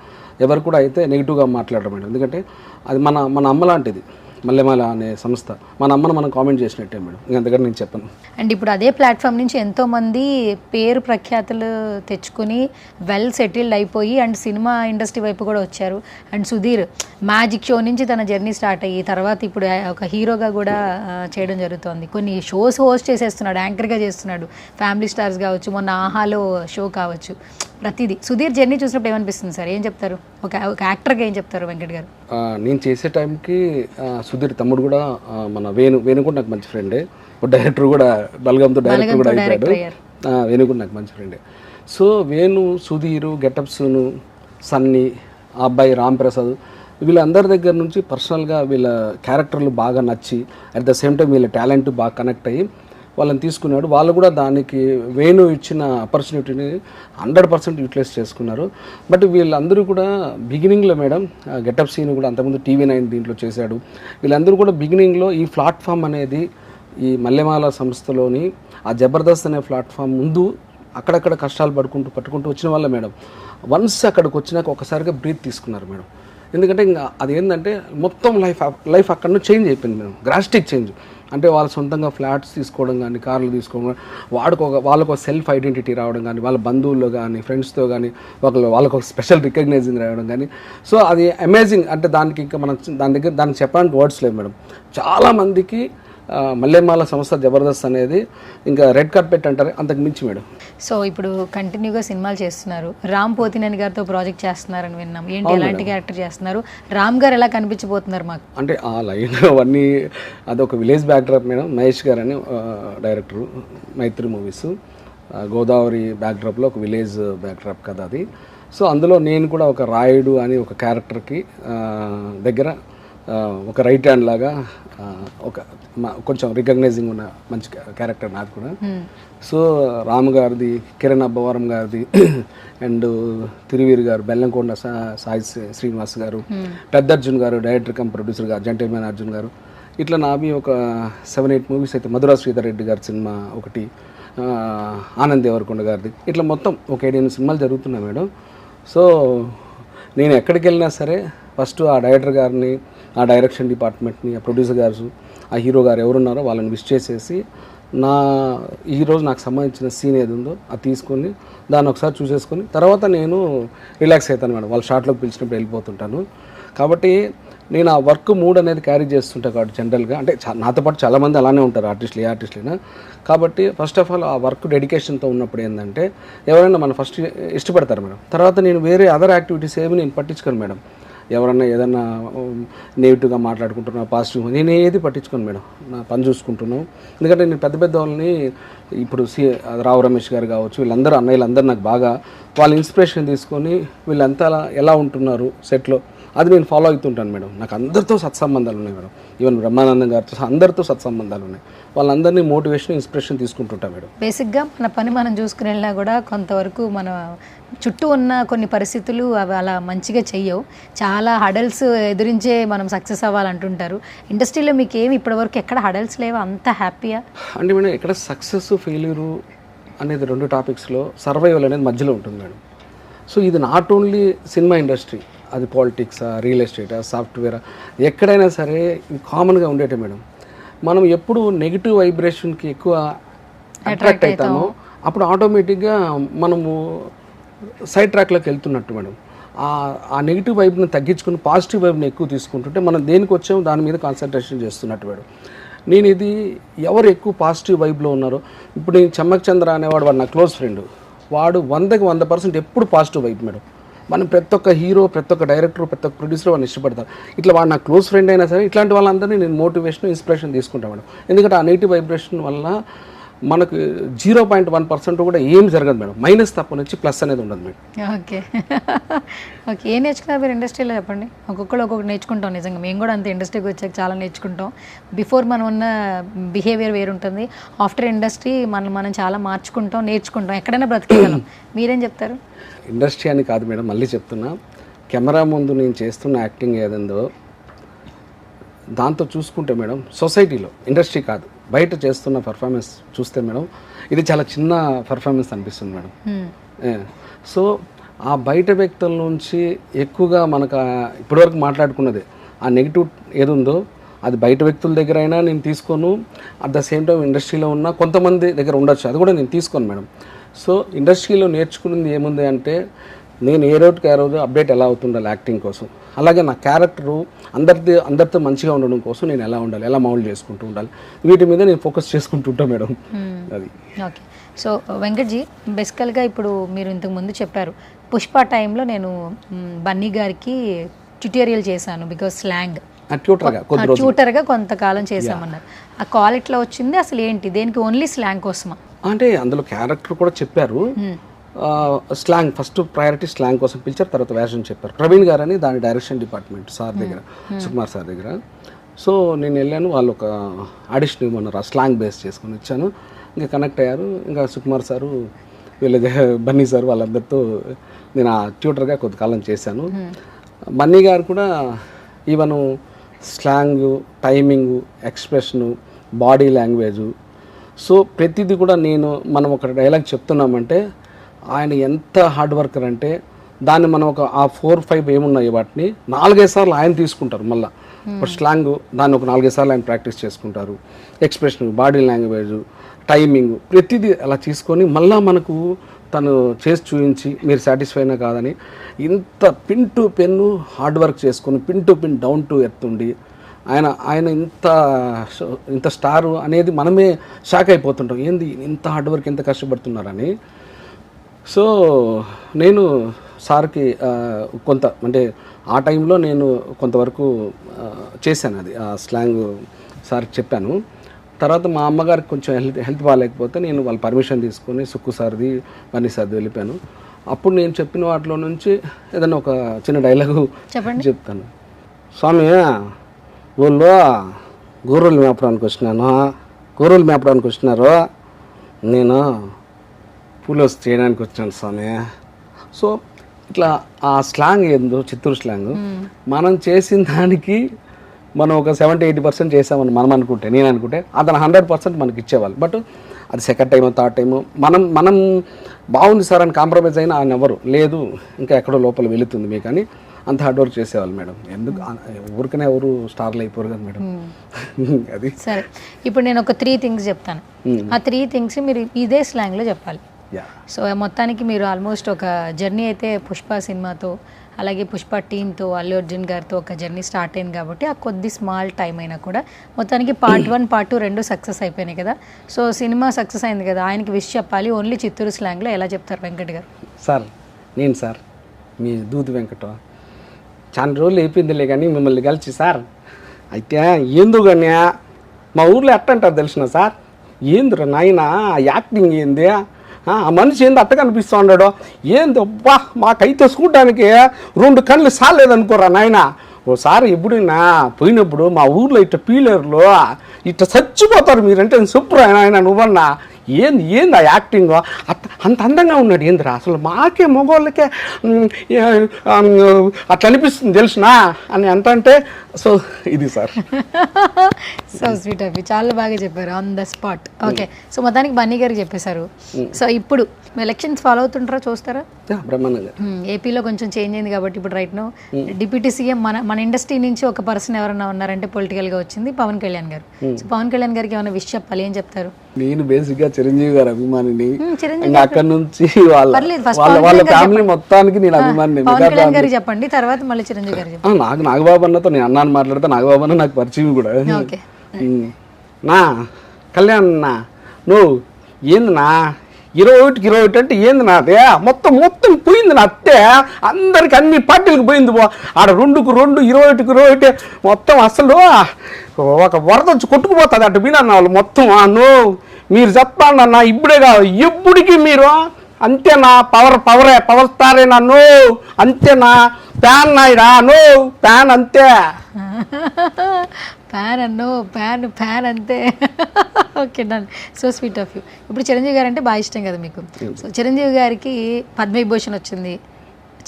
ఎవరు కూడా అయితే నెగిటివ్గా మాట్లాడరు మేడం. ఎందుకంటే అది మన అమ్మ లాంటిది మల్లెమాల అనే సంస్థ. మన అమ్మను మనం కామెంట్ చేసినట్టే మేడం, ఇంకంతకంటే నేను చెప్పను. అండ్ ఇప్పుడు అదే ప్లాట్ఫామ్ నుంచి ఎంతోమంది పేరు ప్రఖ్యాతులు తెచ్చుకుని వెల్ సెటిల్డ్ అయిపోయి అండ్ సినిమా ఇండస్ట్రీ వైపు కూడా వచ్చారు. అండ్ సుధీర్ మ్యాజిక్ షో నుంచి తన జర్నీ స్టార్ట్ అయ్యి తర్వాత ఇప్పుడు ఒక హీరోగా కూడా చేయడం జరుగుతుంది. కొన్ని షోస్ హోస్ట్ చేసేస్తున్నాడు, యాంకర్గా చేస్తున్నాడు. ఫ్యామిలీ స్టార్స్ కావచ్చు, మొన్న ఆహాలో షో కావచ్చు, ప్రతిదీ. సుధీర్ జర్నీ చూసినప్పుడు ఏమనిపిస్తుంది సార్? ఏం చెప్తారు ఒక యాక్టర్గా? ఏం చెప్తారు వెంకట్ గారు? నేను చేసే టైంకి సుధీర్ తమ్ముడు కూడా మన వేణు కూడా నాకు మంచి ఫ్రెండే. ఇప్పుడు డైరెక్టర్ కూడా బలగంతో డైరెక్టర్ కూడా అయిపోయాడు. వేణు కూడా నాకు మంచి ఫ్రెండే. సో వేణు, సుధీరు, గెటప్సును, సన్నీ, ఆ అబ్బాయి రామ్ ప్రసాద్, వీళ్ళందరి దగ్గర నుంచి పర్సనల్గా వీళ్ళ క్యారెక్టర్లు బాగా నచ్చి అట్ ద సేమ్ టైం వీళ్ళ టాలెంట్ బాగా కనెక్ట్ అయ్యి వాళ్ళని తీసుకున్నాడు. వాళ్ళు కూడా దానికి వేణు ఇచ్చిన ఆపర్చునిటీని 100% యూటిలైజ్ చేసుకున్నారు. బట్ వీళ్ళందరూ కూడా బిగినింగ్లో మేడం, గెటప్ సీన్ కూడా అంతకుముందు TV9 దీంట్లో చేశాడు. వీళ్ళందరూ కూడా బిగినింగ్లో ఈ ప్లాట్ఫామ్ అనేది ఈ మల్లెమాల సంస్థలోని ఆ జబర్దస్త్ అనే ప్లాట్ఫామ్ ముందు అక్కడక్కడ కష్టాలు పట్టుకుంటూ వచ్చిన వాళ్ళ మేడం. వన్స్ అక్కడికి వచ్చినాక ఒకసారిగా బ్రీత్ తీసుకున్నారు మేడం. ఎందుకంటే ఇంకా అది ఏంటంటే మొత్తం లైఫ్ అక్కడ నుంచి చేంజ్ అయిపోయింది మేడం, గ్రాస్టిక్ చేంజ్. అంటే వాళ్ళ సొంతంగా ఫ్లాట్స్ తీసుకోవడం కానీ, కార్లు తీసుకోవడం, వాళ్ళకు సెల్ఫ్ ఐడెంటిటీ రావడం కానీ, వాళ్ళ బంధువుల్లో కానీ, ఫ్రెండ్స్తో కానీ వాళ్ళకు ఒక స్పెషల్ రికగ్నైజింగ్ రావడం కానీ. సో అది అమేజింగ్. అంటే దానికి ఇంకా మనం దానికి చెప్పడానికి వర్డ్స్ లేవు మేడం. చాలామందికి మల్లెమాల సంస్థ జబర్దస్త్ అనేది ఇంకా రెడ్ కార్పెట్ అంటారు, అంతకు మించి మేడం. సో ఇప్పుడు కంటిన్యూగా సినిమాలు చేస్తున్నారు, రామ్ పోతినేని గారితో ప్రాజెక్ట్ చేస్తున్నారని విన్నాం. ఏంటి, ఎలాంటి క్యారెక్టర్ చేస్తున్నారు? రామ్ గారు ఎలా కనిపించబోతున్నారు మాకు? అంటే ఆ లైన్ అవన్నీ అదొక విలేజ్ బ్యాక్డ్రాప్ మేడం. మహేష్ గారు అని డైరెక్టరు, మైత్రి మూవీస్, గోదావరి బ్యాక్డ్రాప్లో ఒక విలేజ్ బ్యాక్డ్రాప్ కదా అది. సో అందులో నేను కూడా ఒక రాయుడు అని ఒక క్యారెక్టర్కి దగ్గర ఒక రైట్ హ్యాండ్ లాగా కొంచెం రికగ్నైజింగ్ ఉన్న మంచి క్యారెక్టర్ నాకు కూడా. సో రామ్ గారిది, కిరణ్ అబ్బవరం గారిది అండ్ తిరువీరు గారు, బెల్లంకొండ సాయి శ్రీనివాస్ గారు, పెద్ద అర్జున్ గారు డైరెక్టర్ కమ్ ప్రొడ్యూసర్ గారు, జెంటిల్మెన్ అర్జున్ గారు, ఇట్లా నావి ఒక 7-8 మూవీస్ అయితే, మధురా శ్రీధర్ రెడ్డి గారి సినిమా ఒకటి, ఆనంద్ దేవరకొండ గారిది, ఇట్లా మొత్తం ఒక 7-8 సినిమాలు జరుగుతున్నాయి మేడం. సో నేను ఎక్కడికి వెళ్ళినా సరే ఫస్ట్ ఆ డైరెక్టర్ గారిని, ఆ డైరెక్షన్ డిపార్ట్మెంట్ని, ఆ ప్రొడ్యూసర్ గారు, ఆ హీరో గారు ఎవరున్నారో వాళ్ళని విష్ చేసేసి ఈరోజు నాకు సంబంధించిన సీన్ ఏది ఉందో అది తీసుకొని దాన్ని ఒకసారి చూసేసుకొని తర్వాత నేను రిలాక్స్ అవుతాను మేడం. వాళ్ళ షార్ట్లోకి పిలిచినప్పుడు వెళ్ళిపోతుంటాను. కాబట్టి నేను ఆ వర్క్ మూడ్ అనేది క్యారీ చేస్తుంటా కాబట్టి జనరల్గా, అంటే నాతో పాటు చాలామంది అలానే ఉంటారు ఆర్టిస్టులు, ఏ ఆర్టిస్టులైనా. కాబట్టి ఫస్ట్ ఆఫ్ ఆల్ ఆ వర్క్ డెడికేషన్తో ఉన్నప్పుడు ఏంటంటే ఎవరైనా మనం ఫస్ట్ ఇష్టపడతారు మేడం. తర్వాత నేను వేరే అదర్ యాక్టివిటీస్ ఏమి నేను పట్టించుకోను మేడం. ఎవరన్నా ఏదన్నా నెగిటివ్గా మాట్లాడుకుంటున్నా, పాజిటివ్, నేను ఏది పట్టించుకోను మేడం. నా పని చూసుకుంటున్నాను. ఎందుకంటే నేను పెద్ద పెద్ద వాళ్ళని, ఇప్పుడు రావు రమేష్ గారు కావచ్చు, వీళ్ళందరూ అన్నయ్యలందరూ నాకు బాగా వాళ్ళ ఇన్స్పిరేషన్ తీసుకొని వీళ్ళంతా ఎలా ఉంటున్నారు సెట్లో అది నేను ఫాలో అవుతుంటాను మేడం. నాకు అందరితో సత్సంబంధాలు ఉన్నాయి మేడం. ఈవెన్ బ్రహ్మానందం గారితో అందరితో సత్సంబంధాలు ఉన్నాయి. వాళ్ళందరినీ మోటివేషన్, ఇన్స్పిరేషన్ తీసుకుంటుంటాను మేడం. బేసిక్గా మన పని మనం చూసుకుని వెళ్ళినా కూడా కొంతవరకు మన చుట్టూ ఉన్న కొన్ని పరిస్థితులు అవి అలా మంచిగా చెయ్యవు. చాలా హడల్స్ ఎదురించే మనం సక్సెస్ అవ్వాలంటుంటారు. ఇండస్ట్రీలో మీకు ఏమి ఇప్పటివరకు ఎక్కడ హడల్స్ లేవా? అంత హ్యాపీయా? అంటే మేడం ఇక్కడ సక్సెస్, ఫెయిల్యూరు అనేది 2 టాపిక్స్లో సర్వైవల్ అనేది మధ్యలో ఉంటుంది మేడం. సో ఇది నాట్ ఓన్లీ సినిమా ఇండస్ట్రీ, అది పాలిటిక్సా, రియల్ ఎస్టేటా, సాఫ్ట్వేరా, ఎక్కడైనా సరే ఇవి కామన్గా ఉండేటే మేడం. మనం ఎప్పుడు నెగిటివ్ వైబ్రేషన్కి ఎక్కువ అట్రాక్ట్ అవుతామో అప్పుడు ఆటోమేటిక్గా మనము సైడ్ ట్రాక్లోకి వెళ్తున్నట్టు మేడం. ఆ నెగిటివ్ వైబ్ని తగ్గించుకుని పాజిటివ్ వైబ్ని ఎక్కువ తీసుకుంటుంటే మనం దేనికి వచ్చామో దాని మీద కాన్సన్ట్రేషన్ చేస్తున్నట్టు మేడం. నేను ఇది ఎవరు ఎక్కువ పాజిటివ్ వైబ్లో ఉన్నారో, ఇప్పుడు నేను చమ్మక్ చంద్ర అనేవాడు, వాడు నా క్లోజ్ ఫ్రెండ్, వాడు 100కి 100% ఎప్పుడు పాజిటివ్ వైబ్ మేడం. మనం ప్రతి ఒక్క హీరో, ప్రతి ఒక్క డైరెక్టర్, ప్రతి ఒక్క ప్రొడ్యూసర్ వాళ్ళని ఇష్టపడతారు. ఇట్లా వాడు నా క్లోజ్ ఫ్రెండ్ అయినా సరే ఇట్లాంటి వాళ్ళందరినీ నేను మోటివేషన్, ఇన్స్పిరేషన్ తీసుకుంటాను మేడం. ఎందుకంటే ఆ నెగిటివ్ వైబ్రేషన్ వల్ల మనకు 0.1% కూడా ఏం జరగదు మేడం. మైనస్ తప్ప నుంచి ప్లస్ అనేది ఉండదు మేడం. Okay okay. ఏం నేర్చుకున్నారు మీరు ఇండస్ట్రీలో చెప్పండి? ఒక్కొక్కరు ఒక్కొక్కటి నేర్చుకుంటాం. నిజంగా మేము కూడా అంతే, ఇండస్ట్రీకి వచ్చాక చాలా నేర్చుకుంటాం. బిఫోర్ మనం ఉన్న బిహేవియర్ వేరుంటుంది, ఆఫ్టర్ ఇండస్ట్రీ మనం చాలా మార్చుకుంటాం, నేర్చుకుంటాం, ఎక్కడైనా బ్రతికేయగలం. మీరేం చెప్తారు? ఇండస్ట్రీ అని కాదు మేడం, మళ్ళీ చెప్తున్నా, కెమెరా ముందు నేను చేస్తున్న యాక్టింగ్ ఏదందో దాంతో చూసుకుంటే మేడం, సొసైటీలో, ఇండస్ట్రీ కాదు, బయట చేస్తున్న పర్ఫార్మెన్స్ చూస్తే మేడం ఇది చాలా చిన్న పర్ఫార్మెన్స్ అనిపిస్తుంది మేడం. సో ఆ బయట వ్యక్తుల నుంచి ఎక్కువగా మనకు ఇప్పటివరకు మాట్లాడుకున్నది ఆ నెగిటివ్ ఏది ఉందో అది బయట వ్యక్తుల దగ్గర అయినా నేను తీసుకోను, అట్ ద సేమ్ టైం ఇండస్ట్రీలో ఉన్న కొంతమంది దగ్గర ఉండొచ్చు, అది కూడా నేను తీసుకోను మేడం. సో ఇండస్ట్రీలో నేర్చుకున్నది ఏముంది అంటే నేను ఏ రోజుకి ఆ రోజు అప్డేట్ ఎలా అవుతుండాలి యాక్టింగ్ కోసం, అలాగే నా క్యారెక్టరు అందరితో మంచిగా ఉండడం కోసం నేను ఎలా ఉండాలి, ఎలా మౌల్డ్ చేసుకుంటూ ఉండాలి, వీటి మీద నేను ఫోకస్ చేసుకుంటుంటా మేడం. అది ఓకే. సో వెంకట్జీ, బేసికల్గా ఇప్పుడు మీరు ఇంతకు ముందు చెప్పారు, పుష్ప టైంలో నేను బన్నీ గారికి ట్యూటోరియల్ చేశాను బికాజ్ స్లాంగ్ ట్యూటర్గా కొంతకాలం చేశామన్నారు. ఆ కాల్ ఎట్లా వచ్చింది అసలు, ఏంటి, దేనికి? ఓన్లీ స్లాంగ్ కోసమా? అంటే అందులో క్యారెక్టర్ కూడా చెప్పారు, స్లాంగ్ ఫస్ట్ ప్రయారిటీ స్లాంగ్ కోసం పిలిచారు, తర్వాత వేషన్ చెప్పారు. ప్రవీణ్ గారు అని దాని డైరెక్షన్ డిపార్ట్మెంట్ సార్ దగ్గర, సుకుమార్ సార్ దగ్గర. సో నేను వెళ్ళాను, వాళ్ళు ఒక ఆడిషన్ ఇవ్వమన్నారు, ఆ స్లాంగ్ బేస్ చేసుకొని ఇచ్చాను. ఇంకా కనెక్ట్ అయ్యారు. ఇంకా సుకుమార్ సారు, వీళ్ళ బన్నీ సార్, వాళ్ళందరితో నేను ఆ ట్యూటర్గా కొంతకాలం చేశాను. బన్నీ గారు కూడా even slang, timing, expression, body language, so ప్రతిదీ కూడా మనం ఒక డైలాగ్ చెప్తున్నామంటే ఆయన ఎంత హార్డ్ వర్కర్ అంటే దాన్ని మనం ఒక ఆ 4-5 ఏమున్నాయి వాటిని 4-5 సార్లు ఆయన తీసుకుంటారు. మళ్ళీ ఇప్పుడు స్లాంగ్ దాన్ని ఒక 4-5 సార్లు ఆయన ప్రాక్టీస్ చేసుకుంటారు. ఎక్స్ప్రెషన్, బాడీ లాంగ్వేజ్, టైమింగ్, ప్రతిదీ అలా తీసుకొని మళ్ళీ మనకు తను చేసి చూపించి మీరు సాటిస్ఫై అయినా కాదని ఇంత pin to pen hard work చేసుకొని pin to pin down to earth ఉండి ఆయన ఇంత స్టారు అనేది మనమే షాక్ అయిపోతుంటాం, ఏంది ఇంత హార్డ్ వర్క్ ఎంత కష్టపడుతున్నారని. సో నేను సార్కి కొంత అంటే ఆ టైంలో నేను కొంతవరకు చేశాను, అది ఆ స్లాంగ్ సార్కి చెప్పాను. తర్వాత మా అమ్మగారికి కొంచెం హెల్త్ బాగాలేకపోతే నేను వాళ్ళ పర్మిషన్ తీసుకొని సుక్కు సార్ది బన్నీ సార్ది వెళ్ళిపోయాను. అప్పుడు నేను చెప్పిన వాటిలో నుంచి ఏదైనా ఒక చిన్న డైలాగు చెప్తాను. స్వామి, ఊళ్ళో గొర్రెలు మేపడానికి వచ్చినారు, నేను పూలు చేయడానికి వచ్చాను స్వామి. సో ఇట్లా ఆ స్లాంగ్ ఏందో చిత్తూరు స్లాంగ్, మనం చేసిన దానికి మనం ఒక 70-80% చేసామని నేను అనుకుంటే అతను 100% మనకి ఇచ్చేవాళ్ళు. బట్ అది సెకండ్ టైం థర్డ్ టైము మనం బాగుంది సార్ అని కాంప్రమైజ్ అయినా ఆయన ఎవరు లేదు, ఇంకా ఎక్కడో లోపల వెళుతుంది మీకు అని అంత హార్డ్ వర్క్ చేసేవాళ్ళు మేడం. ఎందుకు ఊరికనే ఎవరు స్టార్లు అయిపోరు కదా మేడం. అది సరే, ఇప్పుడు నేను ఒక 3 థింగ్స్ చెప్తాను, ఆ 3 థింగ్స్ మీరు ఇదే స్లాంగ్లో చెప్పాలి. సో మొత్తానికి మీరు ఆల్మోస్ట్ ఒక జర్నీ అయితే పుష్ప సినిమాతో అలాగే పుష్ప టీంతో అల్లు అర్జున్ గారితో ఒక జర్నీ స్టార్ట్ అయింది కాబట్టి ఆ కొద్ది స్మాల్ టైం అయినా కూడా మొత్తానికి పార్ట్ 1 పార్ట్ 2 రెండు సక్సెస్ అయిపోయినాయి కదా. సో సినిమా సక్సెస్ అయింది కదా, ఆయనకి విష్ చెప్పాలి, ఓన్లీ చిత్తూరు స్లాంగ్లో ఎలా చెప్తారు వెంకట్ గారు? సార్ మీ దూది వెంకట చాలా రోజులు అయిపోయిందిలే కానీ మిమ్మల్ని కలిసి సార్, అయితే ఏందో కానీ మా ఊర్లో ఎట్ట అంటారు తెలిసిన సార్, ఏందిరా నాయన యాక్టింగ్ ఏంది, ఆ మనిషి ఏంది అట్ట కనిపిస్తూ ఉన్నాడు, ఏంది అబ్బా మాకైతే చూడడానికి 2 కళ్ళు సాలేదనుకోరా నాయన. ఓసారి ఎప్పుడైనా పోయినప్పుడు మా ఊర్లో ఇట్ట పీలర్లో ఇట్ట చచ్చిపోతారు మీరంటే చెప్పురా ఆయన నువ్వన్నా, ఏంది ఆ యాక్టింగ్ అంత అందంగా ఉన్నాడు ఏందిరా అసలు, మాకే మగవాళ్ళకే అట్లా అనిపిస్తుంది తెలిసినా అని అంటే. సో ఇది sir. So sweet of you, చాలా బాగా చెప్పారు on the spot. Okay, so మొత్తానికి బన్నీ గారికి చెప్పేశారు. సో ఇప్పుడు ఎలక్షన్స్ ఫాలో అవుతుంటారా, చూస్తారా? బ్రహ్మాండంగా. ఏపీలో కొంచెం చేంజ్ అయింది కాబట్టి ఇప్పుడు రైట్ నో డిప్యూటీ సీఎం మన ఇండస్ట్రీ నుంచి ఒక పర్సన్ ఎవరైనా ఉన్నారంటే పొలిటికల్గా వచ్చింది పవన్ కళ్యాణ్ గారు. సో పవన్ కళ్యాణ్ గారికి ఏమైనా విష్ చెప్పాలి, ఏం చెప్తారు? నేను బేసిక్గా చిరంజీవి గారి అభిమానిని, అక్కడ నుంచి వాళ్ళ ఫ్యామిలీ మొత్తానికి నేను అభిమాని. పవన్ కళ్యాణ్ గారికి చెప్పండి, తర్వాత మళ్ళీ చిరంజీవి గారు చెప్పండి. నాకు నాగబాబు అన్నతో నేను అన్నాను మాట్లాడితే, నాగబాబు అన్న నాకు పరిచయం కూడా. నా కళ్యాణ్ అన్న నువ్వు ఏందినా 21కి 21 అంటే ఏంది నాదే, మొత్తం పోయింది నా అత్తే, అందరికి అన్ని పార్టీలకు పోయింది. ఆడ 2కు 2 21కి 21 మొత్తం అసలు ఒక వరద వచ్చి కొట్టుకుపోతుంది అటు వినా వాళ్ళు మొత్తం. మీరు చెప్పండి అన్న, ఇప్పుడే కాదు ఎప్పుడికి మీరు అంతేనా, పవర్ స్టారే నన్ను అంతేనా, ప్యాన్ నాయరా ప్యాన్ అంతే, ఫ్యాన్ అంతే. Okay done, so sweet of you. ఇప్పుడు చిరంజీవి గారు అంటే బాగా ఇష్టం కదా మీకు. సో చిరంజీవి గారికి పద్మవిభూషణ్ వచ్చింది,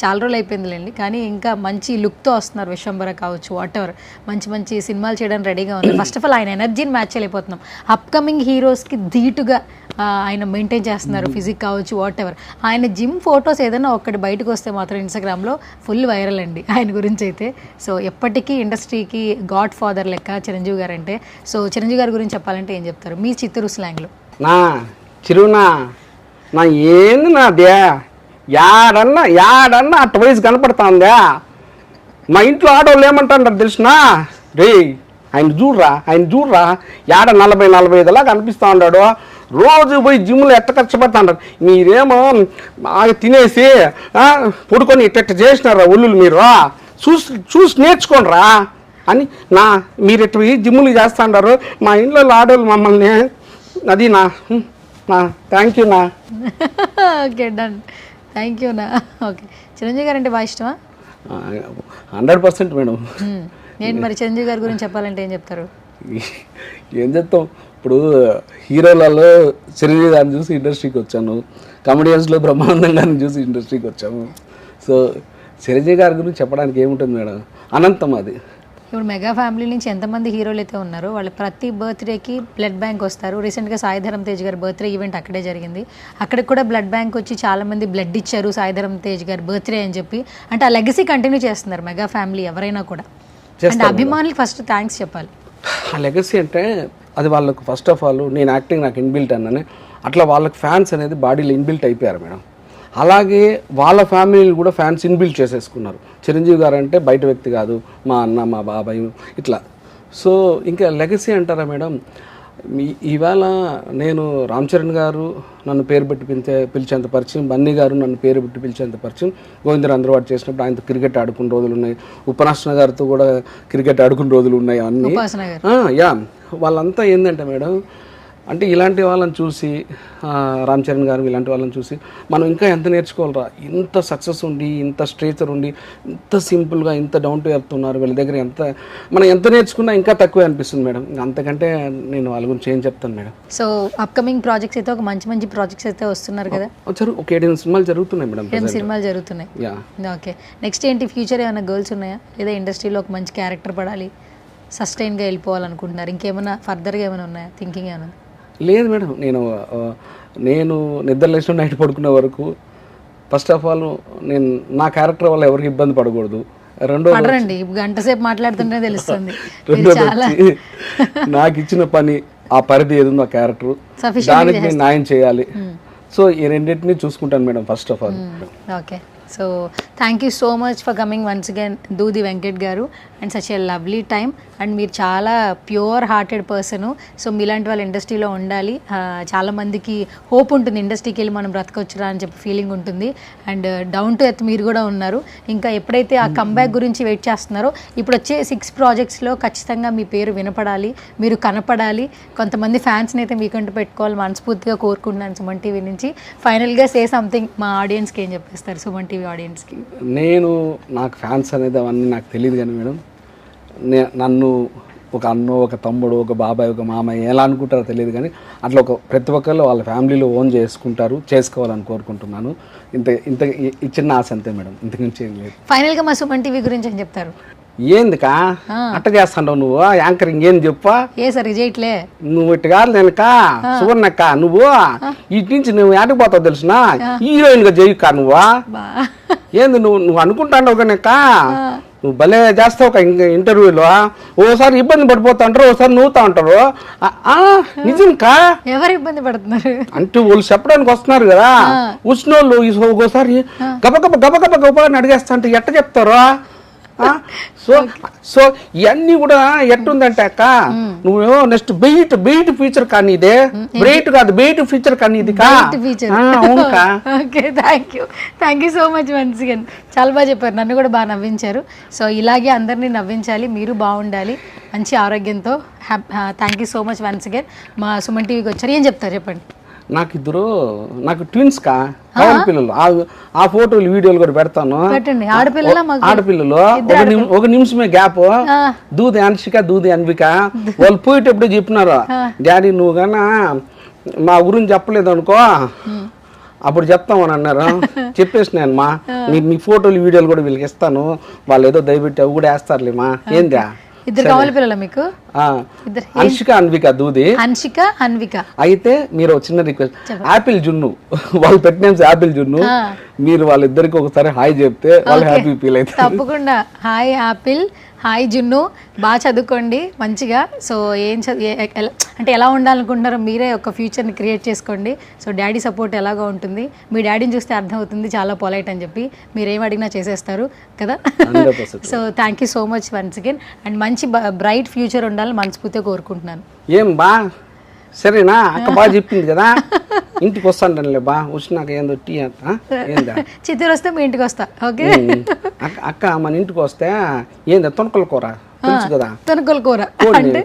చాలా రోజులు అయిపోయిందిలేండి, కానీ ఇంకా మంచి లుక్తో వస్తున్నారు, విశ్వంబర కావచ్చు, వాట్ ఎవర్ మంచి సినిమాలు చేయడానికి రెడీగా ఉన్నారు. ఫస్ట్ ఆఫ్ ఆల్ ఆయన ఎనర్జీని మ్యాచ్ చేయలేకపోతున్నాం. అప్కమింగ్ హీరోస్కి ధీటుగా ఆయన మెయింటైన్ చేస్తున్నారు, ఫిజిక్ కావచ్చు, వాట్ ఎవర్. ఆయన జిమ్ ఫొటోస్ ఏదైనా ఒక్కటి బయటకు వస్తే మాత్రం ఇన్స్టాగ్రామ్లో ఫుల్ వైరల్ అండి ఆయన గురించి అయితే. సో ఎప్పటికీ ఇండస్ట్రీకి గాడ్ ఫాదర్ లెక్క చిరంజీవి గారు అంటే. సో చిరంజీవి గారి గురించి చెప్పాలంటే ఏం చెప్తారు మీ చిత్తూరు స్లాంగ్లో? నా ఏంది నాదే, యాడన్నా అటు వయసు కనపడుతుందా, మా ఇంట్లో ఆడవాళ్ళు ఏమంటారు తెలిసినా, రే ఆయన చూడరా యాడ 40-45 లాగా కనిపిస్తూ ఉన్నాడు, రోజు పోయి జిమ్లో ఎట్ట కష్టపడుతుంటారు, మీరేమో బాగా తినేసి పడుకొని ఇట్ట చేసినారా ఒళ్ళు, మీరు చూసి నేర్చుకోండిరా అని మీరు ఇట్ట జిమ్లు చేస్తుంటారు, మా ఇంట్లో ఆడవాళ్ళు మమ్మల్ని, అది నా థ్యాంక్ యూ నా. ఓకే డన్, థ్యాంక్ యూ నా. ఓకే, చిరంజీవి గారు అంటే బాగా ఇష్టమా? 100% మేడం. నేను మరి చిరంజీవి గారి గురించి చెప్పాలంటే ఏం చెప్తారు? ఏం చెప్తాం, ఇప్పుడు హీరోలలో చిరంజీవి గారిని చూసి ఇండస్ట్రీకి వచ్చాను, కామెడియన్స్లో బ్రహ్మానందం గారిని చూసి ఇండస్ట్రీకి వచ్చాము. సో చిరంజీవి గారి గురించి చెప్పడానికి ఏముంటుంది మేడం, అనంతం అది. ఇప్పుడు మెగా ఫ్యామిలీ నుంచి ఎంతమంది హీరోలు అయితే ఉన్నారో వాళ్ళు ప్రతి బర్త్డేకి బ్లడ్ బ్యాంక్ వస్తారు. రీసెంట్గా సాయిధరం తేజ్ గారి బర్త్డే ఈవెంట్ అక్కడే జరిగింది, అక్కడికి కూడా బ్లడ్ బ్యాంక్ వచ్చి చాలామంది బ్లడ్ ఇచ్చారు సాయిధరం తేజ్ గారి బర్త్డే అని చెప్పి. అంటే ఆ లెగసీ కంటిన్యూ చేస్తున్నారు మెగా ఫ్యామిలీ ఎవరైనా కూడా. అంటే అభిమానులు ఫస్ట్ థ్యాంక్స్ చెప్పాలి. ఆ లెగసీ అంటే అది వాళ్ళకు ఫస్ట్ ఆఫ్ ఆల్ నేను యాక్టింగ్ నాకు ఇన్బిల్ట్ అన్నానే, అట్లా వాళ్ళకి ఫ్యాన్స్ అనేది బాడీలో ఇన్బిల్ట్ అయిపోయారు మేడం. అలాగే వాళ్ళ ఫ్యామిలీలు కూడా ఫ్యాన్స్ ఇన్బిల్ట్ చేసేసుకున్నారు. చిరంజీవి గారు అంటే బయట వ్యక్తి కాదు, మా అన్న మా బాబాయ్ ఇట్లా సో ఇంకా లెగసీ అంటారా మేడం, ఇవాళ నేను రామ్ చరణ్ గారు నన్ను పేరు పెట్టి పిలిచేంత పరిచయం, బన్నీ గారు నన్ను పేరు పెట్టి పిలిచేంత పరిచయం, గోవిందర్ అందరవాడు చేసినప్పుడు ఆయనతో క్రికెట్ ఆడుకున్న రోజులు ఉన్నాయి, ఉపాసన గారితో కూడా క్రికెట్ ఆడుకున్న రోజులు ఉన్నాయి అన్నీ. యా, వాళ్ళంతా ఏంటంటే మేడం, అంటే ఇలాంటి వాళ్ళని చూసి రామ్ చరణ్ గారు ఇలాంటి వాళ్ళని చూసి మనం ఇంకా ఎంత నేర్చుకోవాలరా, ఇంత సక్సెస్ ఉండి, ఇంత స్ట్రేచర్ ఉండి, ఇంత సింపుల్గా, ఇంత డౌన్ టు ఎర్త్ ఉన్నారు, వీళ్ళ దగ్గర మనం ఎంత నేర్చుకున్నా ఇంకా తక్కువే అనిపిస్తుంది మేడం. అంతకంటే నేను వాళ్ళ గురించి ఏం చెప్తాను మేడం. సో అప్కమింగ్ ప్రాజెక్ట్స్ అయితే ఒక మంచి ప్రాజెక్ట్స్ అయితే వస్తున్నారు కదా? ఒక 7 సినిమాలు జరుగుతున్నాయి మేడం. 7 సినిమాలు జరుగుతున్నాయి. ఓకే, నెక్స్ట్ ఏంటి ఫ్యూచర్ ఏమైనా గోల్స్ ఉన్నాయా? లేదా ఇండస్ట్రీలో ఒక మంచి క్యారెక్టర్ పడాలి, సస్టైన్గా వెళ్ళిపోవాలనుకుంటున్నారు? ఇంకేమైనా ఫర్దర్గా ఏమైనా ఉన్నాయా థింకింగ్ ఏమైనా? లేదు మేడం, నేను నిద్ర లేచిన నైట్ పడుకునే వరకు ఫస్ట్ ఆఫ్ ఆల్ నేను నా క్యారెక్టర్ వల్ల ఎవరికి ఇబ్బంది పడకూడదు. పడరండి, గంట సేపు మాట్లాడుతుంటే తెలుస్తుంది. నాకు ఇచ్చిన పని, ఆ పరిధి ఏదో ఆ క్యారెక్టర్, దానికి నేను న్యాయం చేయాలి. సో ఈ రెండింటిని చూసుకుంటాను madam first of all. Okay, so thank you so much for coming once again దూది వెంకట్ గారు, and such a lovely time. And మీరు చాలా ప్యూర్ హార్టెడ్ పర్సను. సో మీలాంటి వాళ్ళ ఇండస్ట్రీలో ఉండాలి. చాలామందికి హోప్ ఉంటుంది, ఇండస్ట్రీకి వెళ్ళి మనం బ్రతకొచ్చురా అని చెప్పి ఫీలింగ్ ఉంటుంది. అండ్ డౌన్ టు ఎర్త్ మీరు కూడా ఉన్నారు. ఇంకా ఎప్పుడైతే ఆ కంబ్యాక్ గురించి వెయిట్ చేస్తున్నారో, ఇప్పుడు వచ్చే 6 ప్రాజెక్ట్స్లో ఖచ్చితంగా మీ పేరు వినపడాలి, మీరు కనపడాలి. కొంతమంది ఫ్యాన్స్ని అయితే మీకంటూ పెట్టుకోవాలి మనస్ఫూర్తిగా కోరుకుంటున్నాను సుమన్ టీవీ నుంచి. ఫైనల్గా సే సంథింగ్ మా ఆడియన్స్కి ఏం చెప్పేస్తారు, సుమన్ టీవీ ఆడియన్స్కి? నాకు ఫ్యాన్స్ అనేది అవన్నీ నాకు తెలియదు కానీ మేడం, నన్ను ఒక అన్నో, ఒక తమ్ముడు, ఒక బాబాయ్, ఒక మామయ్య ఎలా అనుకుంటారో తెలియదు కానీ అట్లా ప్రతి ఒక్కళ్ళు వాళ్ళ ఫ్యామిలీలో ఓన్ చేసుకోవాలని కోరుకుంటున్నాను. ఇంత ఈ చిన్న ఆశ అంతే మేడం, ఇంతకుమించి ఏం లేదు. ఫైనల్గా మా సుమన్ టీవీ గురించి ఏం చెప్తారు? ఏందికా అట్ట చేస్తాండవు నువ్వు, యాంకరింగ్ ఏంది చెప్పా? ఏ సరి చేయట్లే నువ్వు ఇట్టు కాదు నేనుక సువర్ణక్క, నువ్వు ఇటు నుంచి నువ్వు ఆటకు పోతావు తెలిసిన, హీరోయిన్ గా చేయక్క నువ్వు. ఏంది నువ్వు అనుకుంటాండవు కనుక నువ్వు భలే చేస్తావు ఒక ఇంటర్వ్యూలో, ఓసారి ఇబ్బంది పడిపోతా ఓసారి నవ్వుతా ఉంటారు. నిజంకా ఎవరు ఇబ్బంది పడుతున్నారు అంటే వాళ్ళు చెప్పడానికి వస్తున్నారు కదా, వచ్చిన వాళ్ళు ఒకసారి గబగబ అని అడిగేస్తా అంటే ఎట్ట చెప్తారు? సో ఇవన్నీ కూడా ఎట్టుందంటే అక్క, నువ్వేమో నెక్స్ట్ బెయిట్ ఫీచర్ కానీ ఇదే బ్రైట్ కాదు, బెయిట్ ఫీచర్ కానీ ఇది okay, thank you so much once again. చాలా బాగా చెప్పారు, నన్ను కూడా బాగా నవ్వించారు. సో ఇలాగే అందరినీ నవ్వించాలి, మీరు బాగుండాలి మంచి ఆరోగ్యంతో. Thank you so much once again మా సుమన్ టీవీకి వచ్చారు. ఏం చెప్తారు చెప్పండి? నాకు ట్విన్స్ పిల్లలు, ఆ ఫోటోలు వీడియోలు కూడా పెడతాను. ఆడపిల్లలు ఒక నిమిషమే గ్యాప్, దూది అన్షిక దూది అన్విక. వాళ్ళు పోయేటప్పుడు చెప్పినారు, డాడీ నువ్వు కన్నా మా గురించి చెప్పలేదు అనుకో అప్పుడు చెప్తామని అన్నారు. చెప్పేసినాను మా, మీ ఫోటోలు వీడియోలు కూడా వీళ్ళకి ఇస్తాను, వాళ్ళు ఏదో దయపెట్టి అవి కూడా వేస్తారులేమా. ఏందా ఇద్దరు కావాలి పిల్లలు మీకు? హన్షిక అన్విక దూది. హన్షిక అన్విక. అయితే మీరు చిన్న రిక్వెస్ట్, యాపిల్ జున్ను వాళ్ళు పెట్టిన యాపిల్ జున్ను, మీరు వాళ్ళిద్దరికి ఒకసారి హాయ్ చెప్తే వాళ్ళు హ్యాపీ ఫీల్ అవుతారు. తప్పకుండా. హాయ్ యాపిల్, హాయ్ జున్ను, బాగా చదువుకోండి మంచిగా. సో అంటే ఎలా ఉండాలనుకుంటున్నారో మీరే ఒక ఫ్యూచర్ని క్రియేట్ చేసుకోండి. సో డాడీ సపోర్ట్ ఎలాగో ఉంటుంది, మీ డాడీని చూస్తే అర్థమవుతుంది చాలా పొలైట్ అని చెప్పి, మీరేం అడిగినా చేసేస్తారు కదా. So thank you so much once again. And మంచి బ్రైట్ ఫ్యూచర్ ఉండాలని మనస్ఫూర్తిగా కోరుకుంటున్నాను. ఏం బా సరేనా అక్క, బాగా చెప్పింది కదా, ఇంటికి వస్తానులే బా, వచ్చినాక ఏందో టీ ఏందా చిత్తూరు వస్తే మీ ఇంటికి వస్తా. ఓకే అక్క, మన ఇంటికి వస్తే ఏందా తొనకల కూర తెలుసు కదా, తొనకల కూర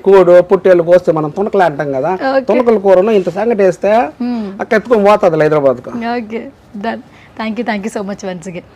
కోడు పుట్టేళ్ళు కోస్తే మనం తొనకలు అంటాం కదా, తొనకల కూరను ఇంత సంగటి వేస్తే అక్క ఎత్తుకొని పోతుంది హైదరాబాద్కు. Okay done. Thank you so much once again.